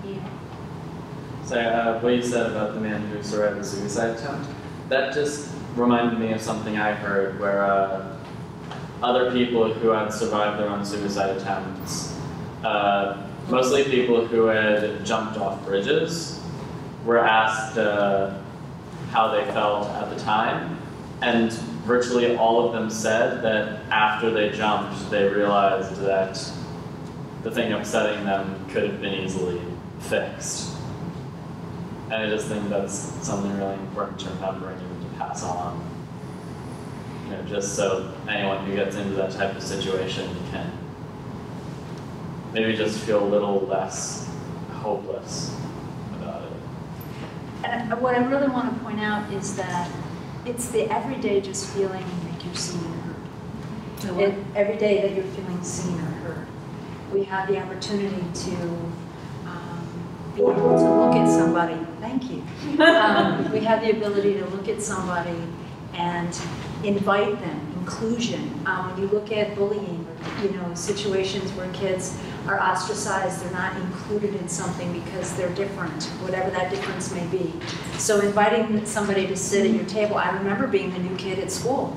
So what you said about the man who survived a suicide attempt, that just reminded me of something I heard where other people who had survived their own suicide attempts, mostly people who had jumped off bridges, were asked how they felt at the time, and virtually all of them said that after they jumped, they realized that the thing upsetting them could have been easily fixed. And I just think that's something really important to remember and even to pass on. Just so anyone who gets into that type of situation can maybe just feel a little less hopeless about it. And what I really want to point out is that it's the everyday just feeling like you're seen and heard. Every day that you're feeling seen or heard. We have the opportunity to be able to look at somebody. Thank you. We have the ability to look at somebody and invite them, inclusion. When you look at bullying, or situations where kids are ostracized, they're not included in something because they're different, whatever that difference may be. So inviting somebody to sit at your table, I remember being the new kid at school.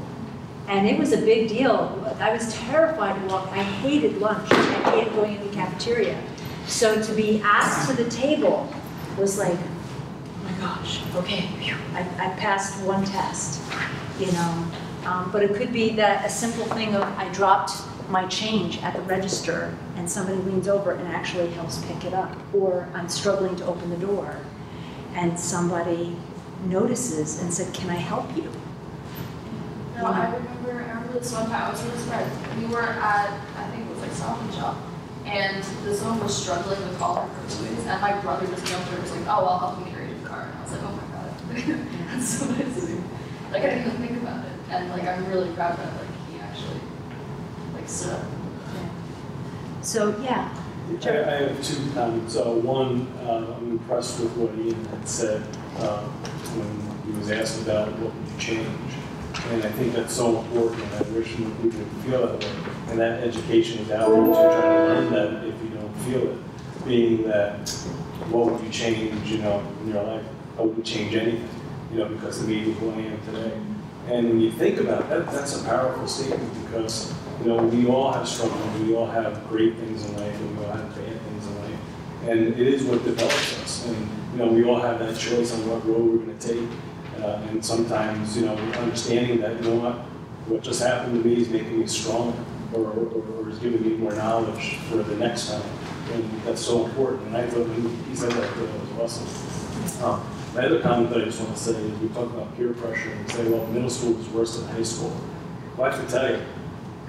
And it was a big deal. I was terrified to walk. I hated lunch. I hated going in the cafeteria. So to be asked to the table was like, oh my gosh, okay, I passed one test, But it could be that a simple thing of I dropped my change at the register and somebody leans over and actually helps pick it up. Or I'm struggling to open the door and somebody notices and said, can I help you? No, I remember this one time, I was really surprised. We were at, I think it was like Stop and Shop, and this woman was struggling with all her groceries, and my brother just jumped over and was like, oh, I'll help you carry to the car. And I was like, oh my god. That's so nice of you. Like, I didn't even think about it. And like, I'm really proud that he actually, stood up. Yeah. So, yeah. I have two comments. One, I'm impressed with what Ian had said when he was asked about what would you change. And I think that's so important, and I wish more people would feel that way. And that education is out there to try to learn that if you don't feel it. Being that, what would you change, in your life? I wouldn't change anything, because of me who I am today. And when you think about that, that's a powerful statement because, we all have struggles, we all have great things in life, and we all have bad things in life. And it is what develops us. And, we all have that choice on what road we're going to take. And sometimes, understanding that, what just happened to me is making me stronger or is giving me more knowledge for the next time. And that's so important. And I thought when he said that, it was awesome. My other comment that I just want to say is we talk about peer pressure and we say, well, middle school is worse than high school. Well, I have to tell you,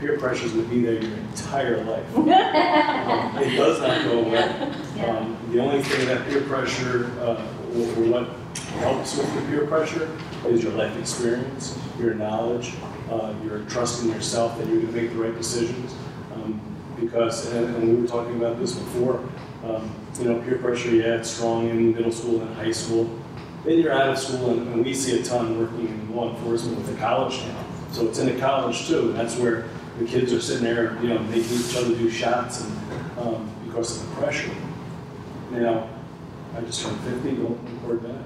peer pressure is going to be there your entire life. It does not go away. The only thing that peer pressure, or what helps with the peer pressure, is your life experience, your knowledge, your trust in yourself that you're going to make the right decisions. Because, and we were talking about this before, you know, peer pressure, yeah, it's strong in middle school and high school. Then you're out of school, and we see a ton working in law enforcement with the college now. So it's in the college too, and that's where the kids are sitting there, you know, making each other do shots, and because of the pressure. Now, I just turned 50, don't record that.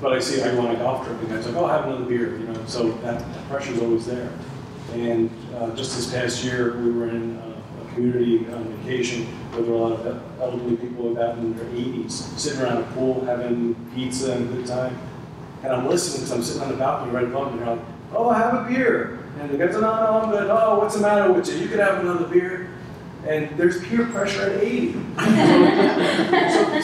But I see everyone on a golf trip, and guys like, oh, have another beer, you know, so that pressure's always there. And just this past year, we were in a community vacation where there were a lot of elderly people about in their 80s, sitting around a pool, having pizza and a good time. And I'm listening because I'm sitting on the balcony right above them, and they're like, oh, have a beer. And the guys are, no, I'm good. Oh, what's the matter with you? You could have another beer. And there's peer pressure at 80. So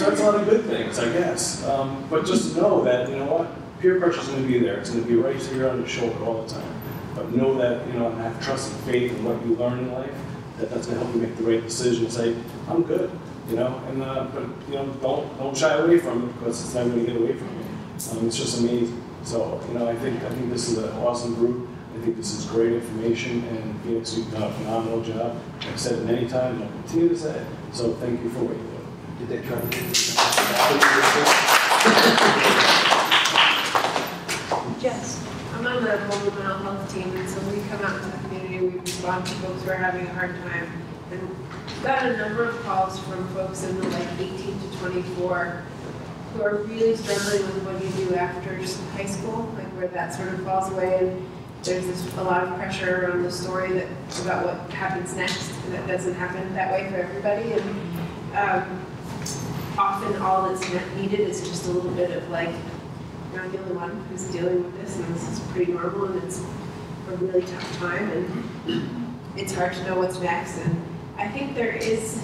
that's a lot of good things, I guess. But just know that, you know what, peer pressure is going to be there. It's going to be right here on your shoulder all the time. But know that, you know, and have trust and faith in what you learn in life, that's going to help you make the right decision. Say, I'm good, you know, and but you know, don't shy away from it because it's never going to get away from you. It's just amazing. So, you know, I think this is an awesome group. I think this is great information, and Phoenix, you've done a phenomenal job. I've said it many times, and I'll continue to say it. So thank you for what you do. Did they try to do this? Jess. I'm on the mobile mental health team, and so when we come out into the community, we respond to folks who are having a hard time. And we've got a number of calls from folks in the like 18 to 24 who are really struggling with what you do after high school, like where that sort of falls away. And there's a lot of pressure around the story about what happens next, and that doesn't happen that way for everybody. And often all that's needed is just a little bit of like, you're not the only one who's dealing with this, and this is pretty normal, and it's a really tough time, and it's hard to know what's next. And I think there is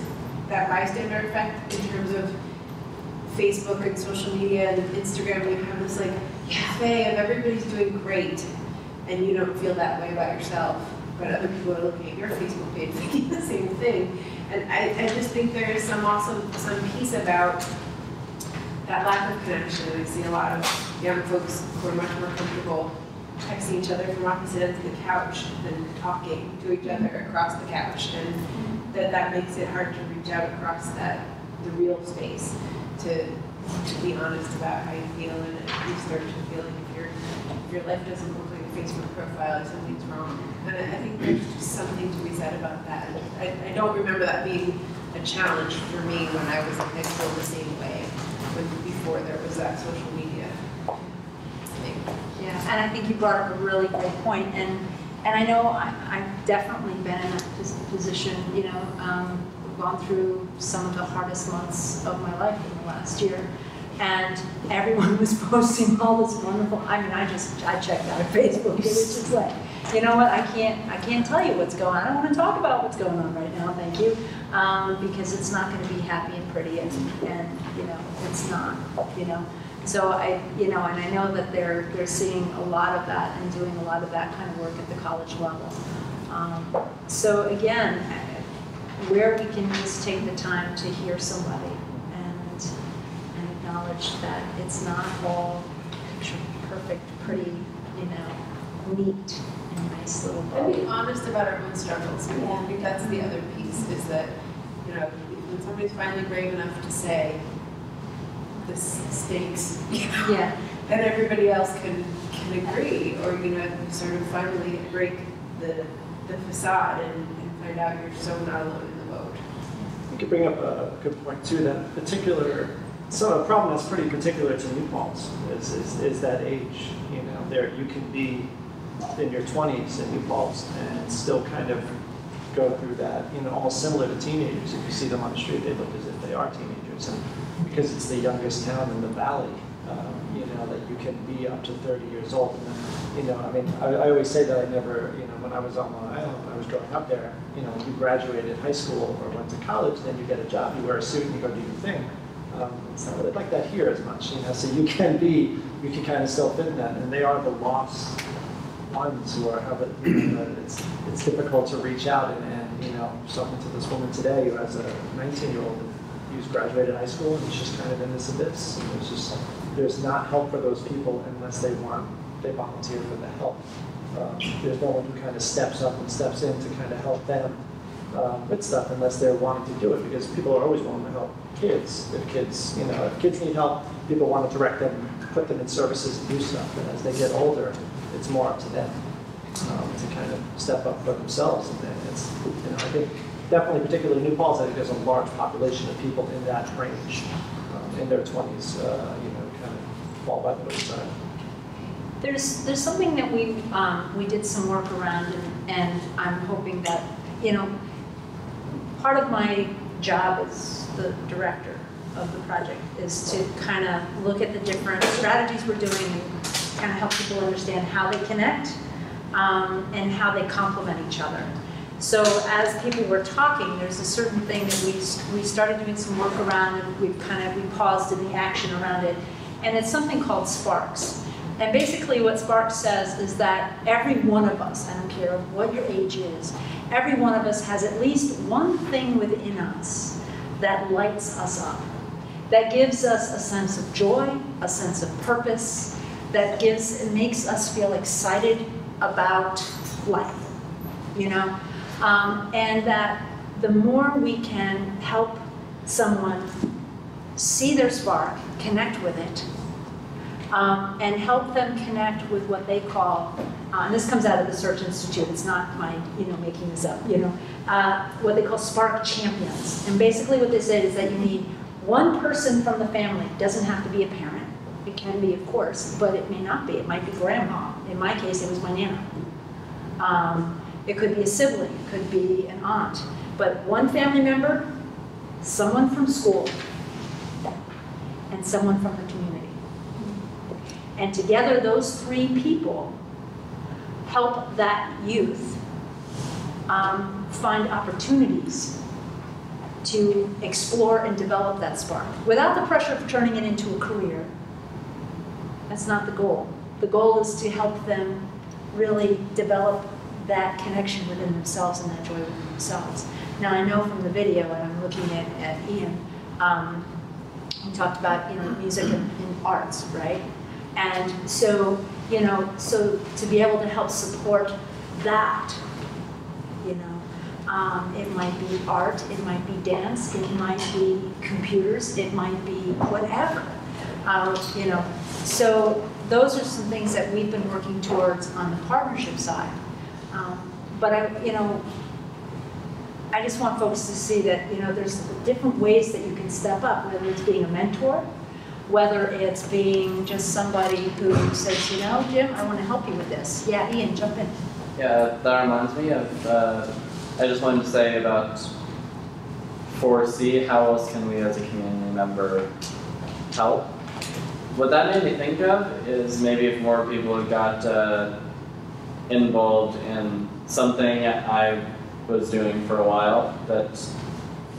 that bystander effect in terms of Facebook and social media and Instagram. You have this like cafe of everybody's doing great, and you don't feel that way about yourself, but other people are looking at your Facebook page thinking the same thing. And I just think there is some piece about that lack of connection. I see a lot of young folks who are much more comfortable texting each other from opposite ends of the couch than talking to each other across the couch, and that makes it hard to reach out across the real space to be honest about how you feel, and you start to feel like if your life doesn't look like a Facebook profile, something's wrong. And I think there's just something to be said about that. I don't remember that being a challenge for me when I was in high school the same way, before there was that social media thing. Yeah, and I think you brought up a really great point, and I know I've definitely been in a position, you know, gone through some of the hardest months of my life in the last year, and everyone was posting all this wonderful. I mean, I checked out of Facebook. It was just like, you know what? I can't tell you what's going on. I don't want to talk about what's going on right now. Thank you, because it's not going to be happy and pretty, and you know, it's not. You know, so and I know that they're seeing a lot of that and doing a lot of that kind of work at the college level. So again, where we can just take the time to hear somebody and acknowledge that it's not all picture perfect, pretty, you know, neat and nice little bow. And be honest about our own struggles. Yeah. I think that's the other piece, is that, you know, when somebody's finally brave enough to say, this stinks, you know, yeah, then everybody else can agree, or, you know, sort of finally break the facade and find out you're so not alone in the boat. You could bring up a good point too, that a problem that's pretty particular to New Paltz is that age. You know, you can be in your 20s in New Paltz and still kind of go through that, you know, almost similar to teenagers. If you see them on the street, they look as if they are teenagers. And because it's the youngest town in the valley, you know, that you can be up to 30 years old. And then, you know, I mean, I always say that I never, you know, when I was on Long Island, when I was growing up there, you know, you graduated high school or went to college, then you get a job, you wear a suit and you go do your thing. It's not really like that here as much, you know. So you can kind of still fit in that, and they are the lost ones who are have it. You know, it's difficult to reach out and you know, talking to this woman today who has a 19-year-old who's graduated high school and she's just kind of in this abyss. There's not help for those people unless they volunteer for the help. There's no one who kind of steps up and steps in to kind of help them with stuff unless they're wanting to do it, because people are always willing to help kids. If kids need help, people want to direct them, put them in services and do stuff. And as they get older, it's more up to them to kind of step up for themselves. And then it's, you know, I think definitely, particularly New Paltz, I think there's a large population of people in that range, in their 20s, you know, kind of fall by the wayside. There's something that we did some work around, and I'm hoping that, you know, part of my job as the director of the project is to kind of look at the different strategies we're doing and kind of help people understand how they connect and how they complement each other. So as people were talking, there's a certain thing that we started doing some work around, and we paused in the action around it, and it's something called Sparks. And basically what Sparks says is that every one of us, I don't care what your age is, every one of us has at least one thing within us that lights us up, that gives us a sense of joy, a sense of purpose, that makes us feel excited about life, you know? And that the more we can help someone see their spark, connect with it, and help them connect with what they call, and this comes out of the Search Institute, it's not my, you know, making this up, you know, what they call spark champions. And basically what they said is that you need one person from the family. It doesn't have to be a parent. It can be, of course, but it may not be. It might be grandma. In my case, it was my nana. It could be a sibling, it could be an aunt. But one family member, someone from school, and someone from the community. And together, those three people help that youth find opportunities to explore and develop that spark without the pressure of turning it into a career. That's not the goal. The goal is to help them really develop that connection within themselves and that joy within themselves. Now, I know from the video, and I'm looking at Ian, he talked about, you know, music and arts, right? And so, you know, so to be able to help support that, you know, it might be art, it might be dance, it might be computers, it might be whatever, you know. So those are some things that we've been working towards on the partnership side. But I just want folks to see that, you know, there's different ways that you can step up, whether it's being a mentor, whether it's being just somebody who says, you know, Jim, I want to help you with this. Yeah, Ian, jump in. Yeah, that reminds me of, I just wanted to say about 4C, how else can we as a community member help? What that made me think of is maybe if more people got involved in something I was doing for a while that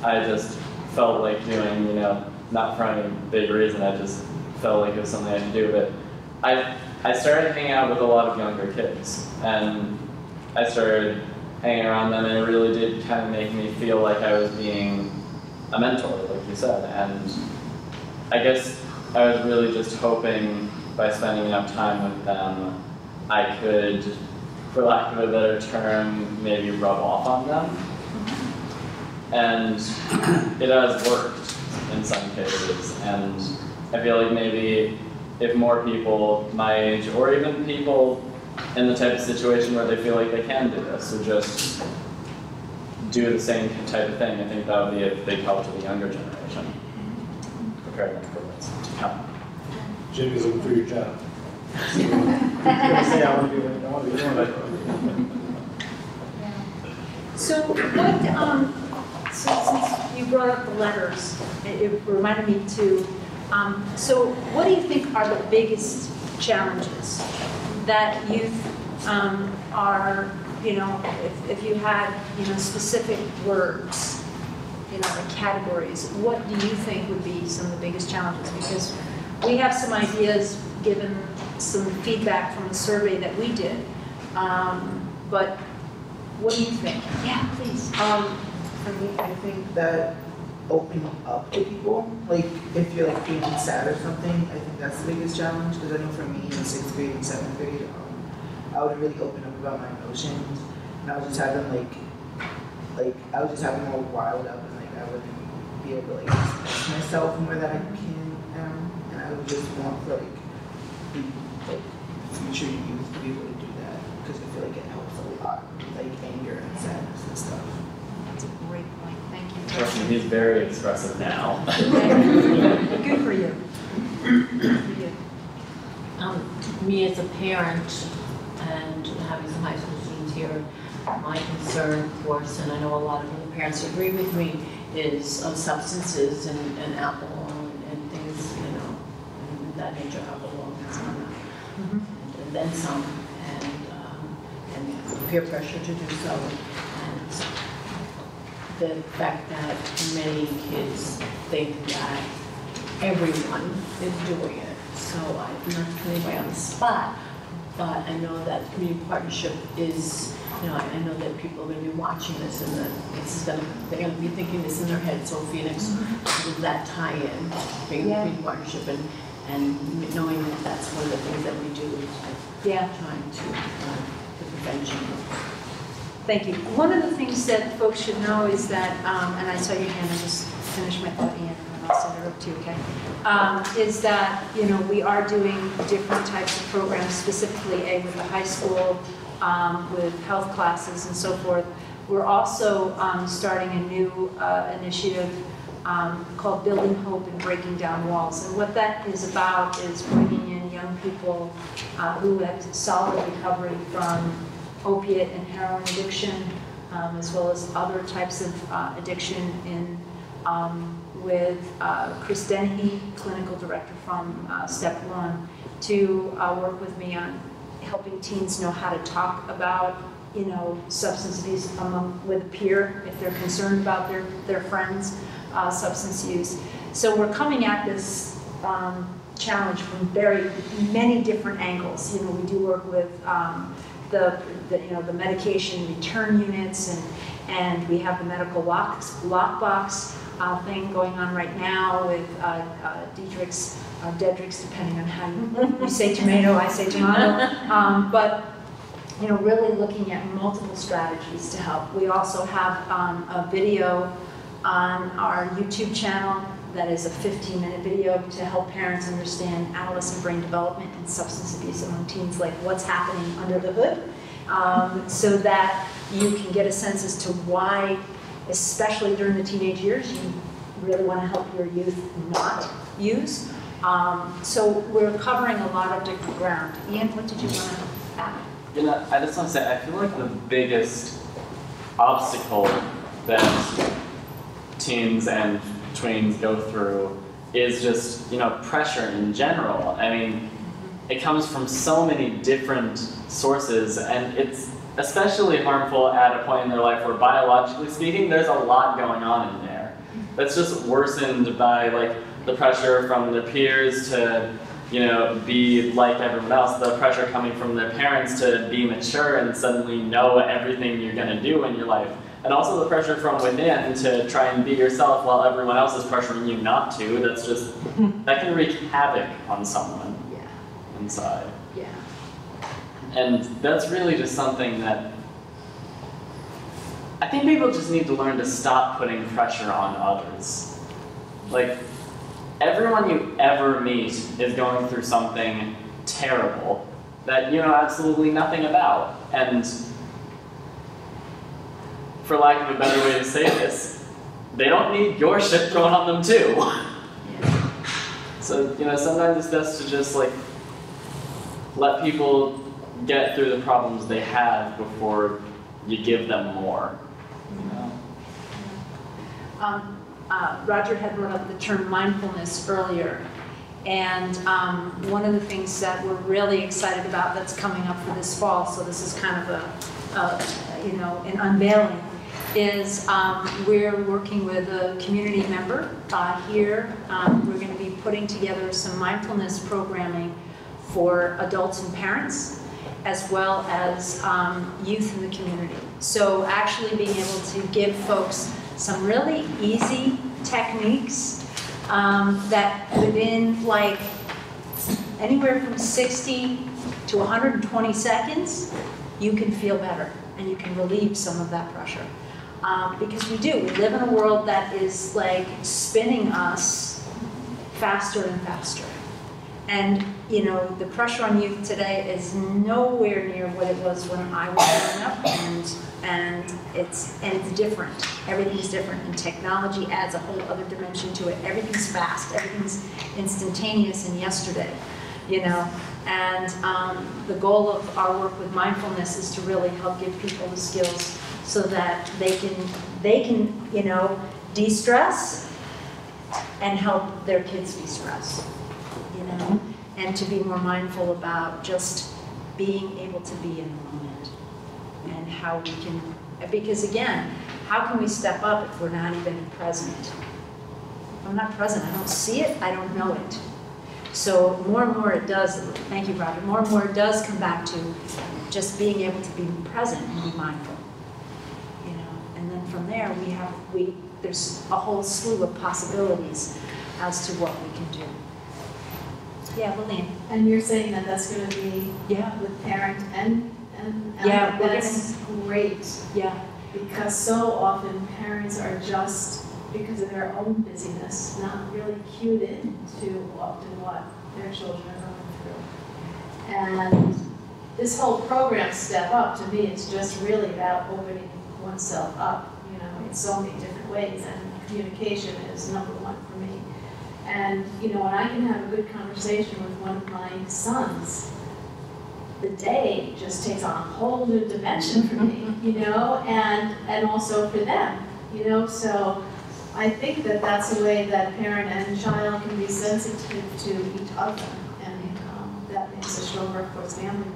I just felt like doing, you know, not for any big reason, I just felt like it was something I had to do. But I started hanging out with a lot of younger kids, and I started hanging around them, and it really did kind of make me feel like I was being a mentor, like you said. And I guess I was really just hoping by spending enough time with them, I could, for lack of a better term, maybe rub off on them. And it has worked in some cases. And I feel like maybe if more people my age, or even people in the type of situation where they feel like they can do this, or just do the same type of thing, I think that would be a big help to the younger generation. Prepare them for what's to come. Jim is looking for your job. I was gonna say I want to be doing it. So what, so since you brought up the letters, it reminded me too, so what do you think are the biggest challenges that youth are, you know, if you had, you know, specific words the categories, what do you think would be some of the biggest challenges? Because we have some ideas given some feedback from the survey that we did. But what do you think? Yeah, please. For me, I think that opening up to people, like if you're like feeling sad or something, I think that's the biggest challenge. Because I know for me in 6th grade and 7th grade, I wouldn't really open up about my emotions, and I was just having I was just having more wild up, and like I wouldn't be able to like express myself more that I can, and I would just want for the future youth to be able to do that, because I feel like it helps a lot, like anger and sadness and stuff. That's a great point. Thank you. Trust me, he's very expressive now. Good for you. Good for you. Me as a parent and having some high school students here, my concern, of course, and I know a lot of other parents agree with me, is of substances and alcohol and things, and that nature, alcohol and some, and then some, and peer pressure to do so, and the fact that many kids think that everyone is doing it. So I'm not putting anybody on the spot, but I know that community partnership is, I know that people are going to be watching this, and that they're going to be thinking this in their head. So Phoenix, with that tie-in, being a community partnership, and knowing that that's one of the things that we do, trying to the prevention. Thank you. One of the things that folks should know is that, and I saw your hand, I just finished my thought, Ian, and then I'll send it up to you, okay? Is that, we are doing different types of programs, specifically with the high school, with health classes and so forth. We're also starting a new initiative called Building Hope and Breaking Down Walls. And what that is about is bringing in young people who have solid recovery from opiate and heroin addiction, as well as other types of addiction with Chris Dennehy, clinical director from Step One, to work with me on helping teens know how to talk about, substance abuse with a peer if they're concerned about their friends' substance use. So we're coming at this challenge from very many different angles. We do work with the medication return units, and we have the medical lockbox thing going on right now with Dedrick's, depending on how you say tomato, I say tomato. But really looking at multiple strategies to help. We also have a video on our YouTube channel that is a 15-minute video to help parents understand adolescent brain development and substance abuse among teens, like what's happening under the hood, so that you can get a sense as to why, especially during the teenage years, you really want to help your youth not use. So we're covering a lot of different ground. Ian, what did you want to add? I just want to say, I feel like the biggest obstacle that teens and tweens go through is just, pressure in general. I mean, it comes from so many different sources, and it's especially harmful at a point in their life where, biologically speaking, there's a lot going on in there. That's just worsened by the pressure from their peers to, be like everyone else, the pressure coming from their parents to be mature and suddenly know everything you're going to do in your life. And also the pressure from within to try and be yourself while everyone else is pressuring you not to. That's just, that can wreak havoc on someone inside. Yeah. And that's really just something that I think people just need to learn to stop putting pressure on others. Everyone you ever meet is going through something terrible that you know absolutely nothing about. And for lack of a better way to say this, they don't need your shit thrown on them too. So, sometimes it's best to just let people get through the problems they have before you give them more. Roger had brought up the term mindfulness earlier, and one of the things that we're really excited about that's coming up for this fall, so this is kind of an unveiling, is we're working with a community member here. We're going to be putting together some mindfulness programming for adults and parents, as well as youth in the community. So actually being able to give folks some really easy techniques that within like anywhere from 60 to 120 seconds, you can feel better and you can relieve some of that pressure. Because we live in a world that is like spinning us faster and faster. And you know, the pressure on youth today is nowhere near what it was when I was growing up, and it's different. Everything's different, and technology adds a whole other dimension to it. Everything's fast, everything's instantaneous and yesterday, you know. And the goal of our work with mindfulness is to really help give people the skills so that they can you know, de-stress and help their kids de-stress, you know, and to be more mindful about just being able to be in the moment and how we can, because again, how can we step up if we're not even present? If I'm not present, I don't see it, I don't know it. So more and more it does, thank you, Roger, more and more it does come back to just being able to be present and be mindful, you know, and then from there there's a whole slew of possibilities as to what we can do. Yeah, Lillian. And you're saying that that's going to be with parent and yeah, that's great. Yeah. Because so often parents are just, because of their own busyness, not really cued in to often what their children are going through. And this whole program, Step Up, to me, it's just really about opening oneself up, you know, in so many different ways, and communication is number one for me. And, you know, when I can have a good conversation with one of my sons, the day just takes on a whole new dimension for me, you know, and also for them, you know. So I think that that's a way that parent and child can be sensitive to each other, and that makes a stronger, of course, family unit.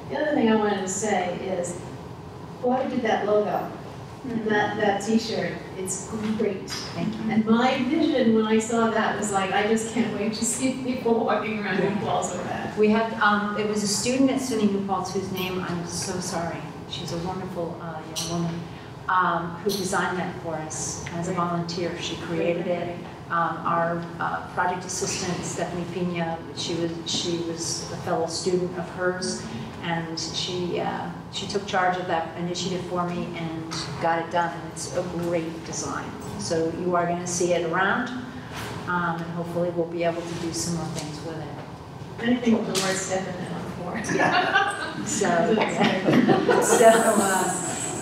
The other thing I wanted to say is, whoever did that logo, that T-shirt, it's great. Thank you. And my vision when I saw that was like, I just can't wait to see people walking around New Paltz with that. We had, it was a student at SUNY New Paltz whose name, I'm so sorry, she's a wonderful young woman, who designed that for us as a volunteer. She created it. Our project assistant, Stephanie Pina, she was a fellow student of hers, and she took charge of that initiative for me and got it done, and it's a great design. So you are going to see it around, and hopefully we'll be able to do some more things with it. Anything with the word step in it, I'm for.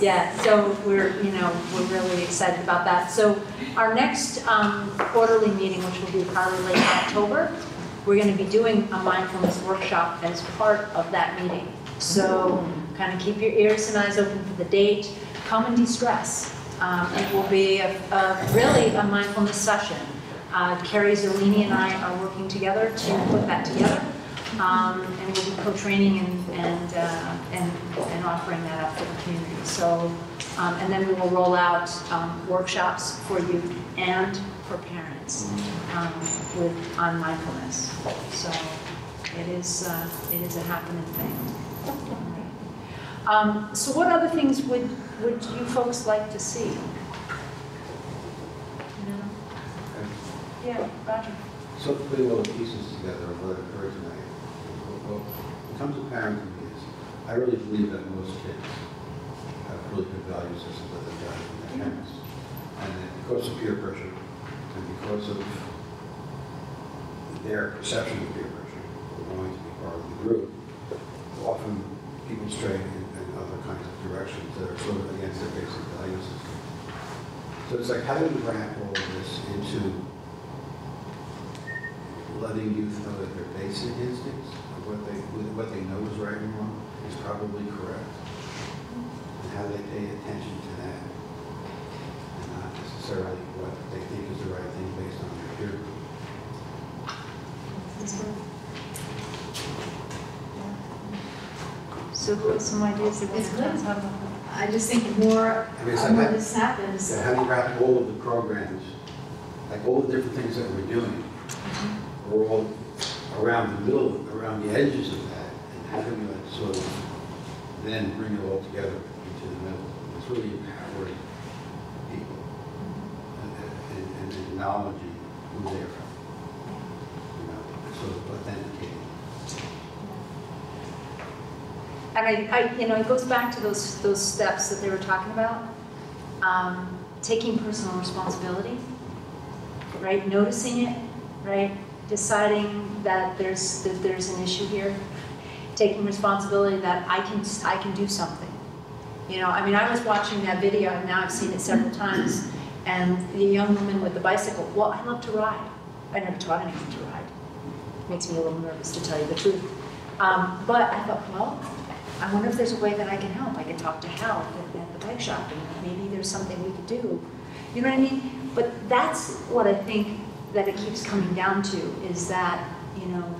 Yeah. So we're really excited about that. So our next quarterly meeting, which will be probably late October, we're going to be doing a mindfulness workshop as part of that meeting. So kind of keep your ears and eyes open for the date. Come and de-stress. It will be really a mindfulness session. Carrie Zerlini and I are working together to put that together. And we'll be co-training and offering that up for the community. So, and then we will roll out workshops for youth and for parents on mindfulness. So it is a happening thing. So what other things would you folks like to see? Yeah, Roger. So putting all the pieces together of what occurred tonight, what comes to parenting is, I really believe that most kids have really good value systems that they've got from their parents. And then because of peer pressure, and because of their perception of peer pressure, of wanting to be part of the group, often people stray in other kinds of directions that are sort of against their basic value system. So it's like, how do we wrap all of this into letting youth know that their basic instincts of what they know is right and wrong is probably correct, and how they pay attention to that, and not necessarily what they think is the right thing based on their peer group. So who have some ideas that we can talk about? I just think more I mean, it's when like this happens. how do you wrap all of the programs, like all the different things that we're doing, we're all around the middle, around the edges of that, and how do we like sort of then bring it all together into the middle? It's really empowering people and acknowledging who they're from, you know, sort of authenticating. And it goes back to those steps that they were talking about. Taking personal responsibility, right? Noticing it, right? Deciding that there's an issue here. Taking responsibility that I can do something. You know, I mean, I was watching that video, and now I've seen it several times, and the young woman with the bicycle. Well, I love to ride. I never taught anyone to ride. Makes me a little nervous, to tell you the truth. But I thought, well, I wonder if there's a way that I can help. I can talk to Hal at the bike shop, and maybe there's something we could do. You know what I mean? But that's what I think that it keeps coming down to, is that, you know,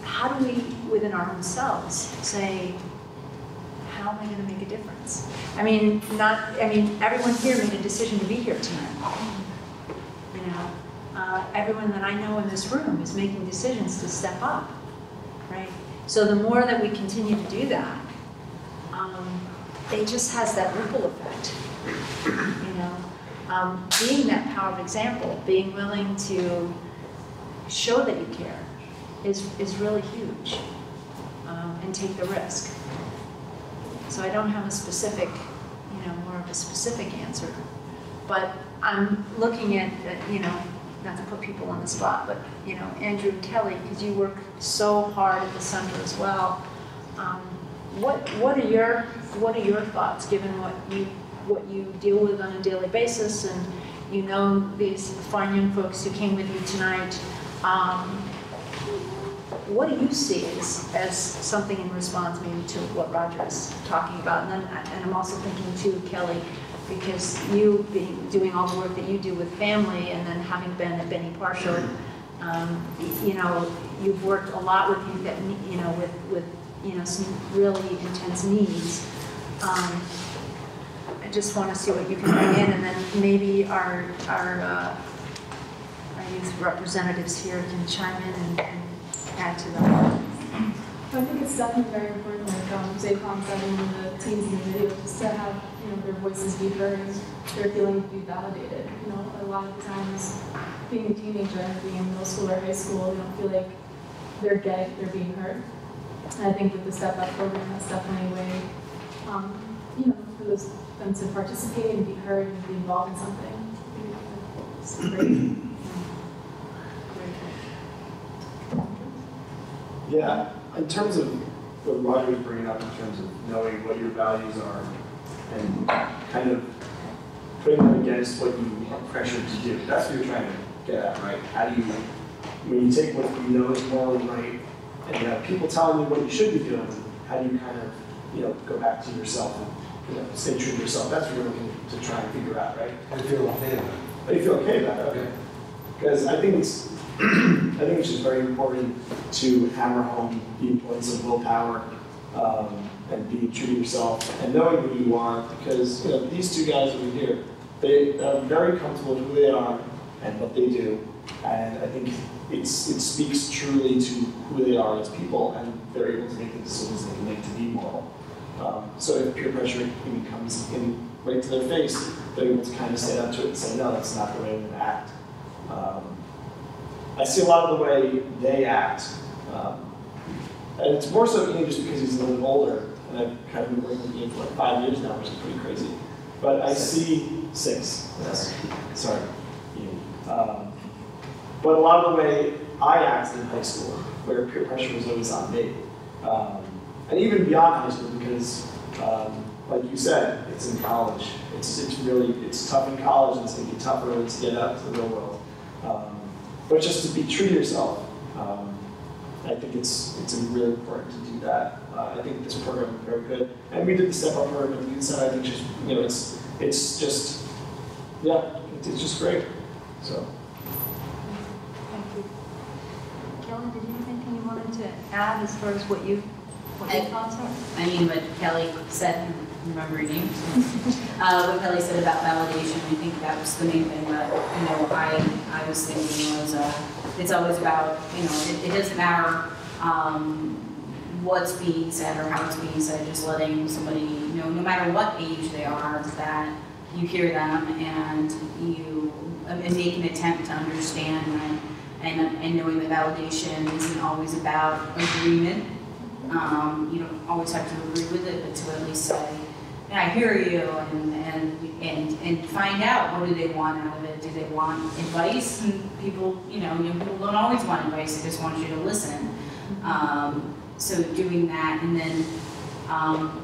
how do we, within our own selves, say, how am I going to make a difference? I mean, everyone here made a decision to be here tonight. You know, everyone that I know in this room is making decisions to step up, right? So the more that we continue to do that, it just has that ripple effect. You know, being that power of example, being willing to show that you care, is really huge, and take the risk. So I don't have a specific, you know, more of a specific answer, but I'm looking at, you know, not to put people on the spot, but, you know, Andrew and Kelly, because you work so hard at the center as well. What are your thoughts, given what you deal with on a daily basis, and you know these fine young folks who came with you tonight? What do you see as something in response maybe to what Roger is talking about? And I'm also thinking too, Kelly, because you doing all the work that you do with family, and then having been at Benny Partial, you know, you've worked a lot with youth that, you know, with you know, some really intense needs. I just want to see what you can bring in, and then maybe our youth representatives here can chime in and add to that. I think it's definitely very important, like Zaycon said in one of the teens in the video, just to have, you know, their voices be heard and their feeling to be validated. You know, a lot of times, being a teenager and being in middle school or high school, you don't feel like they're being heard. And I think with the Step Up program, that's definitely a way, you know, for them to participate and be heard and be involved in something. It's great. Yeah, in terms of what Roger was bringing up, in terms of knowing what your values are and kind of putting them against what you are pressured to do, that's what you're trying to get at, right? How do you, when you take what you know is morally right and you have people telling you what you should be doing, how do you kind of, you know, go back to yourself and, you know, stay true to yourself? That's what you're looking to try and figure out, right? I feel okay about it. Oh, you feel okay about it? Okay. Because I think it's just very important to hammer home the importance of willpower, and being true to yourself and knowing who you are, because, you know, these two guys over here, they are very comfortable with who they are and what they do, and I think it speaks truly to who they are as people, and they're able to make the decisions they can make to be moral. So if peer pressure comes in right to their face, they're able to kind of stand up to it and say, no, that's not the way I'm going to act. I see a lot of the way they act, and it's more so Ian just because he's a little bit older, and I've kind of been working with Ian for like 5 years now, which is pretty crazy. But I see 6. Yes. Sorry, Ian. But a lot of the way I acted in high school, where peer pressure was always on me, and even beyond high school, because like you said, it's in college. It's tough in college, and it's going to be tougher to get out to the real world. But just to be true to yourself, I think it's really important to do that. I think this program is very good, and we did the Step Up program at the youth center. I think just, you know, it's just great. So. Thank you. Kelly, did you have anything you wanted to add as far as what your thoughts are? I mean, what Kelly said remember your name. What Kelly said about validation, I think that was the main thing that, I was thinking was, it's always about, it doesn't matter what's being said or how it's being said, just letting somebody know, no matter what age they are, that you hear them and you make an attempt to understand them, and knowing that validation isn't always about agreement. You don't always have to agree with it, but to at least say, I hear you, and find out, what do they want out of it? Do they want advice? And people, people don't always want advice, they just want you to listen. So doing that, and then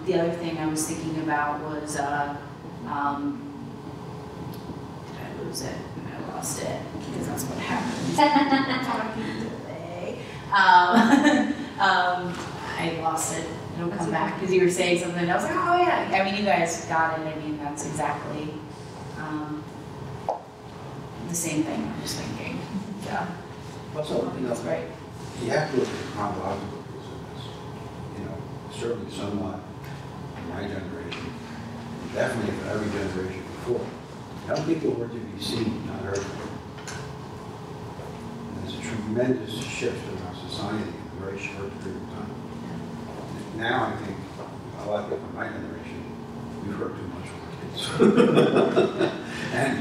the other thing I was thinking about was, did I lose it? I lost it, because that's what happens. Talking today. I lost it. It'll come back, because you were saying something, and I was like, oh yeah. I mean, you guys got it. I mean, that's exactly the same thing I was thinking. Yeah. Also, that's right. You have to look at the chronological piece of this. Certainly somewhat in my generation, definitely for every generation before. Young people were to be seen, not heard. And there's a tremendous shift in our society in a very short period of time. Now I think a lot of people in my generation, we've heard too much from our kids. And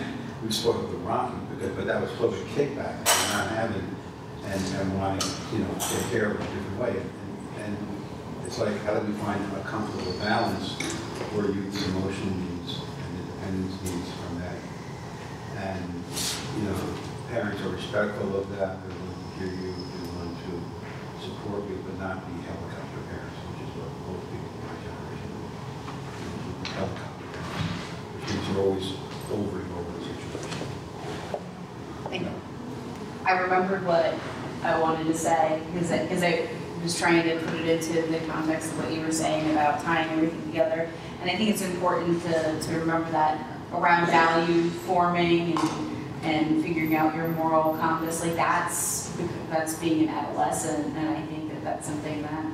we've spoiled them rotten, but that was sort of a kickback for not having and wanting, to take care of it a different way. And it's like, how do we find a comfortable balance for youth's emotional needs and independence needs from that? And, parents are respectful of that, they're willing to hear you, they're willing to support you, but not be helicopter parents, which is what most people in my generation do. Helicopter parents, which means you're always over and over the situation. Thank you. I remembered what I wanted to say, because I was trying to put it into the context of what you were saying about tying everything together. And I think it's important to remember that around value forming and figuring out your moral compass, like that's being an adolescent, and I think that's something that,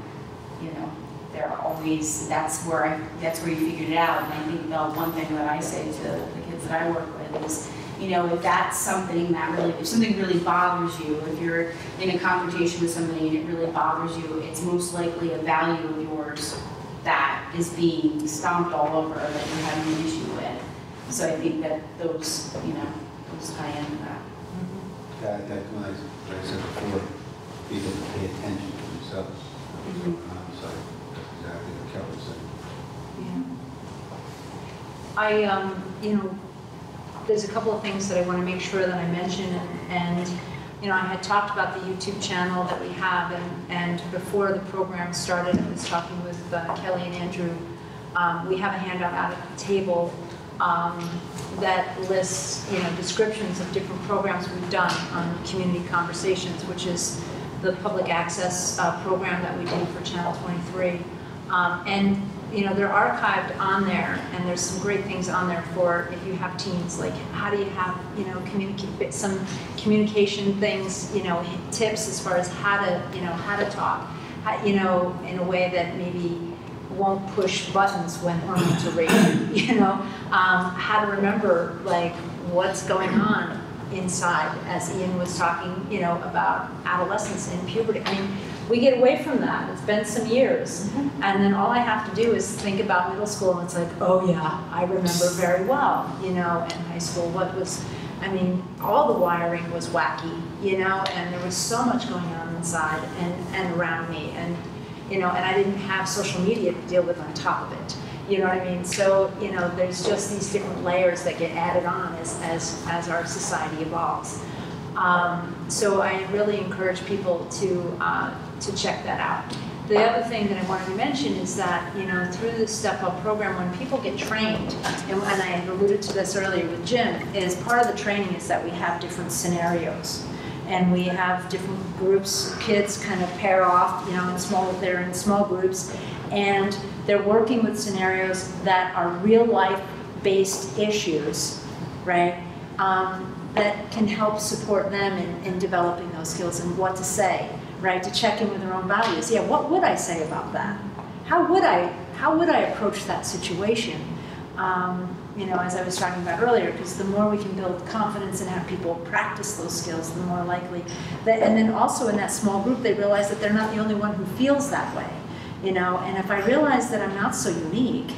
they're always, that's where you figured it out. And I think the one thing that I say to the kids that I work with is, if that's something that really, if something really bothers you, if you're in a confrontation with somebody and it really bothers you, it's most likely a value of yours that is being stomped all over, that you're having an issue with. So I think that those, those tie into that. That when I said before, people pay attention to themselves. So that's exactly what Kelly said. Yeah. There's a couple of things that I want to make sure that I mention, and I had talked about the YouTube channel that we have, and before the program started, I was talking with Kelly and Andrew. We have a handout out at the table that lists, descriptions of different programs we've done on Community Conversations, which is the public access program that we do for Channel 23. And they're archived on there, and there's some great things on there for if you have teens, like how do you have, some communication things, tips as far as how to talk, in a way that maybe won't push buttons when hormones are raging, how to remember, like, what's going on inside, as Ian was talking, about adolescence and puberty. I mean, we get away from that. It's been some years. And then all I have to do is think about middle school, and it's like, oh yeah, I remember very well, in high school, all the wiring was wacky, and there was so much going on inside and around me, and I didn't have social media to deal with on top of it. You know what I mean? So, there's just these different layers that get added on as our society evolves. So I really encourage people to check that out. The other thing that I wanted to mention is that, through the Step Up program, when people get trained, and I alluded to this earlier with Jim, is part of the training is that we have different scenarios. And we have different groups, kids kind of pair off, they're in small groups, and they're working with scenarios that are real life-based issues, right? That can help support them in developing those skills and what to say, right? To check in with their own values. Yeah, what would I say about that? How would I how would I approach that situation? You know, as I was talking about earlier, because the more we can build confidence and have people practice those skills, the more likely that, and then also in that small group, they realize that they're not the only one who feels that way, you know, and if I realize that I'm not so unique,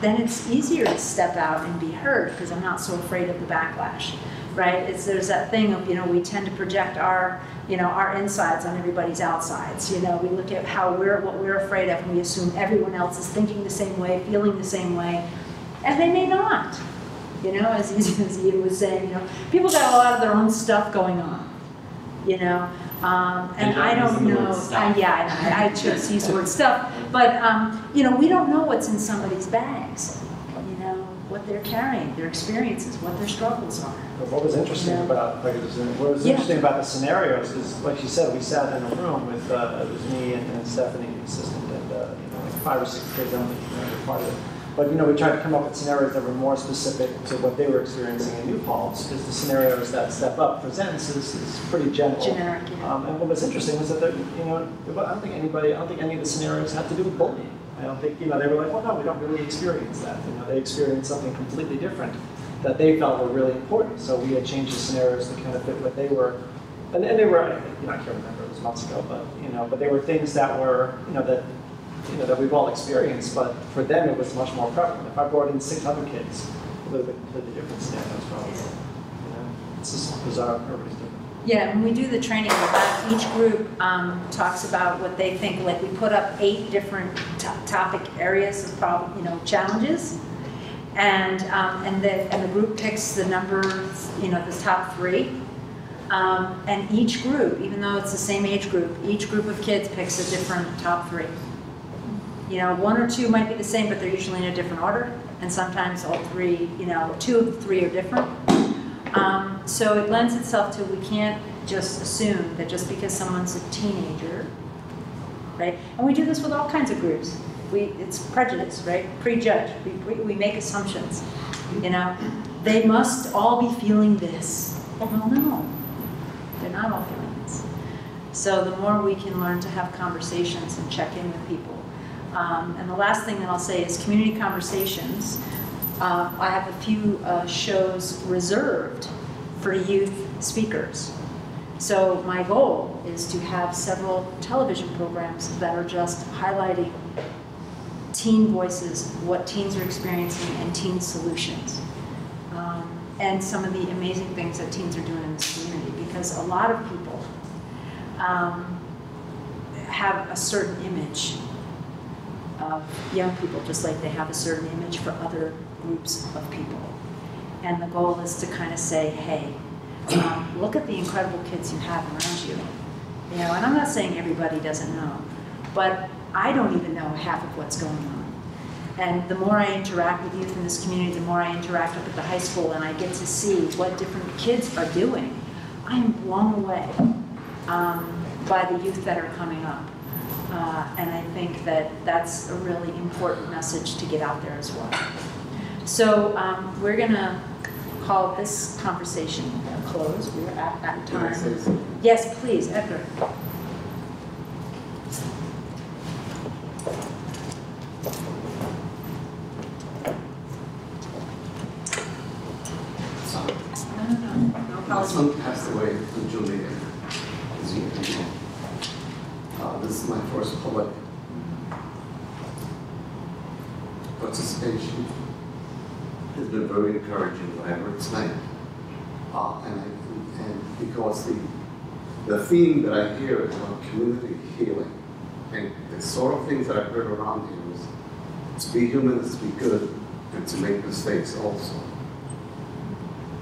then it's easier to step out and be heard because I'm not so afraid of the backlash, right? There's that thing of, you know, we tend to project our, you know, our insides on everybody's outsides. You know, we look at what we're afraid of, and we assume everyone else is thinking the same way, feeling the same way, and they may not. You know, as Ian was saying, you know, people got a lot of their own stuff going on. You know, and I don't know. I chose to use the word stuff, but you know, we don't know what's in somebody's bags. You know, what they're carrying, their experiences, what their struggles are. But what was interesting about interesting about the scenarios is, like you said, we sat in a room with it was me and Stephanie, the assistant, and you know, like 5 or 6 kids only, you know, were part of it. But you know, we tried to come up with scenarios that were more specific to what they were experiencing in New Paltz, because the scenarios that Step Up presents is pretty general. Generic, yeah. And what was interesting was that you know, I don't think any of the scenarios had to do with bullying. I don't think, you know, they were like, well, no, we don't really experience that. You know, they experienced something completely different that they felt were really important. So we had changed the scenarios to kind of fit what they were, and they were, you know, I can't remember, it was months ago, but you know, but they were things that were, you know, that we've all experienced, but for them it was much more prevalent. If I brought in 600 kids, it would have been completely different scenarios probably. You know, it's just bizarre, everybody's different. Yeah, when we do the training, each group talks about what they think. Like we put up 8 different topic areas of problem, you know, challenges, and the group picks the number, you know, the top 3. And each group, even though it's the same age group, each group of kids picks a different top 3. You know, 1 or 2 might be the same, but they're usually in a different order, and sometimes all 3, you know, 2 of the 3 are different. So it lends itself to, we can't just assume that just because someone's a teenager, right? And we do this with all kinds of groups. It's prejudice, right? Prejudge. We make assumptions, you know? They must all be feeling this. Well, no, they're not all feeling this. So the more we can learn to have conversations and check in with people. And the last thing that I'll say is community conversations. I have a few shows reserved for youth speakers. So my goal is to have several television programs that are just highlighting teen voices, what teens are experiencing, and teen solutions. And some of the amazing things that teens are doing in this community, because a lot of people have a certain image of young people, just like they have a certain image for other groups of people. And the goal is to kind of say, hey, look at the incredible kids you have around you. You know, and I'm not saying everybody doesn't know, but I don't even know half of what's going on. And the more I interact with youth in this community, the more I interact up at the high school and I get to see what different kids are doing, I'm blown away by the youth that are coming up. And I think that that's a really important message to get out there as well. So we're going to call this conversation a close. We're at that time. Yes, please, Edgar. My son passed away in July, as you know. This is my first public participation. It's been very encouraging, what I heard tonight. And because the theme that I hear is about community healing. And the sort of things that I've heard around here is to be human is to be good and to make mistakes also.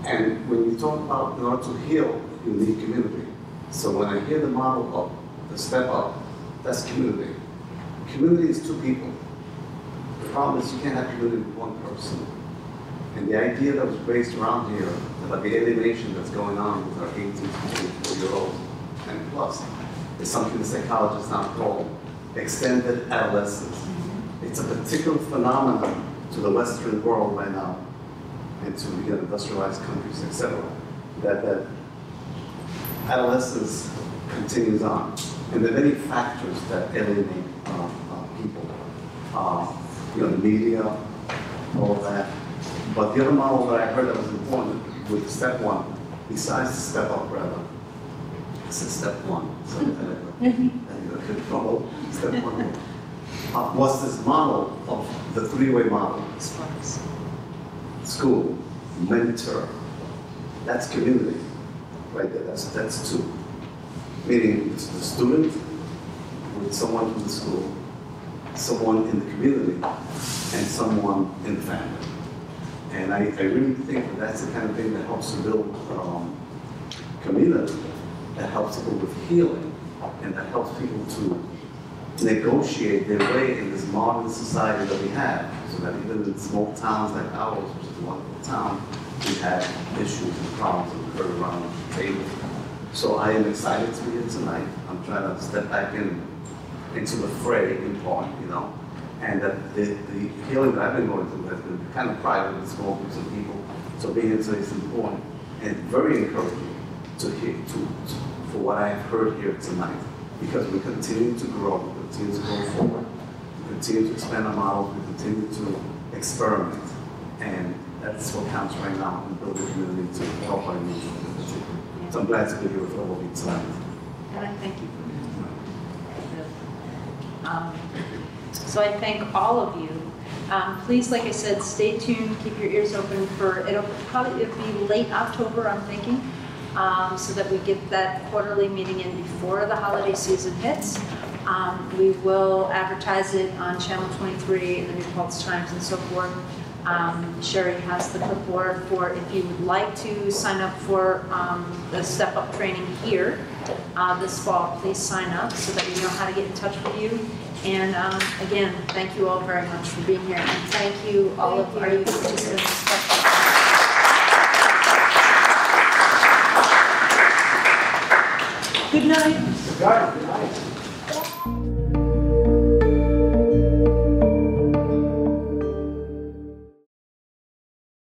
And when you talk about in order to heal, you need community. So when I hear the model of the Step Up, that's community. Community is 2 people. The problem is you can't have community with 1 person. And the idea that was raised around here about the alienation that's going on with our 18 to 24-year-olds and plus is something the psychologists now call extended adolescence. It's a particular phenomenon to the Western world right now and to industrialized countries, etc. That adolescence continues on. And there are many factors that alienate people. the media, all of that. But the other model that I heard that was important with step one, besides the step up rather, I said step one, so I could follow step one. Was this model of the three-way model. School, mentor, that's community, right there, that's two. Meaning the student with someone from the school, someone in the community, and someone in the family. And I really think that that's the kind of thing that helps to build community, that helps people with healing, and that helps people to negotiate their way in this modern society that we have, so that even in small towns like ours, which is a wonderful town, we have issues and problems that occur around the table. So I am excited to be here tonight. I'm trying to step back into the fray in part, and that the healing that I've been going through has been kind of private with small groups of people. So being here today is important and very encouraging to hear for what I have heard here tonight, because we continue to grow, we continue to go forward, we continue to expand our models, we continue to experiment, and that's what counts right now in building community to help our needs. So I'm glad to be here with all of you tonight. And I thank you. So I thank all of you. Please, like I said, stay tuned, keep your ears open for, it'll be late October, I'm thinking, so that we get that quarterly meeting in before the holiday season hits. We will advertise it on Channel 23 and the New Paltz Times and so forth. Sherry has the clipboard for if you would like to sign up for the Step Up training here this fall. Please sign up so that we know how to get in touch with you. And again, thank you all very much for being here, and thank you all of our youth participants. Good night. Good night.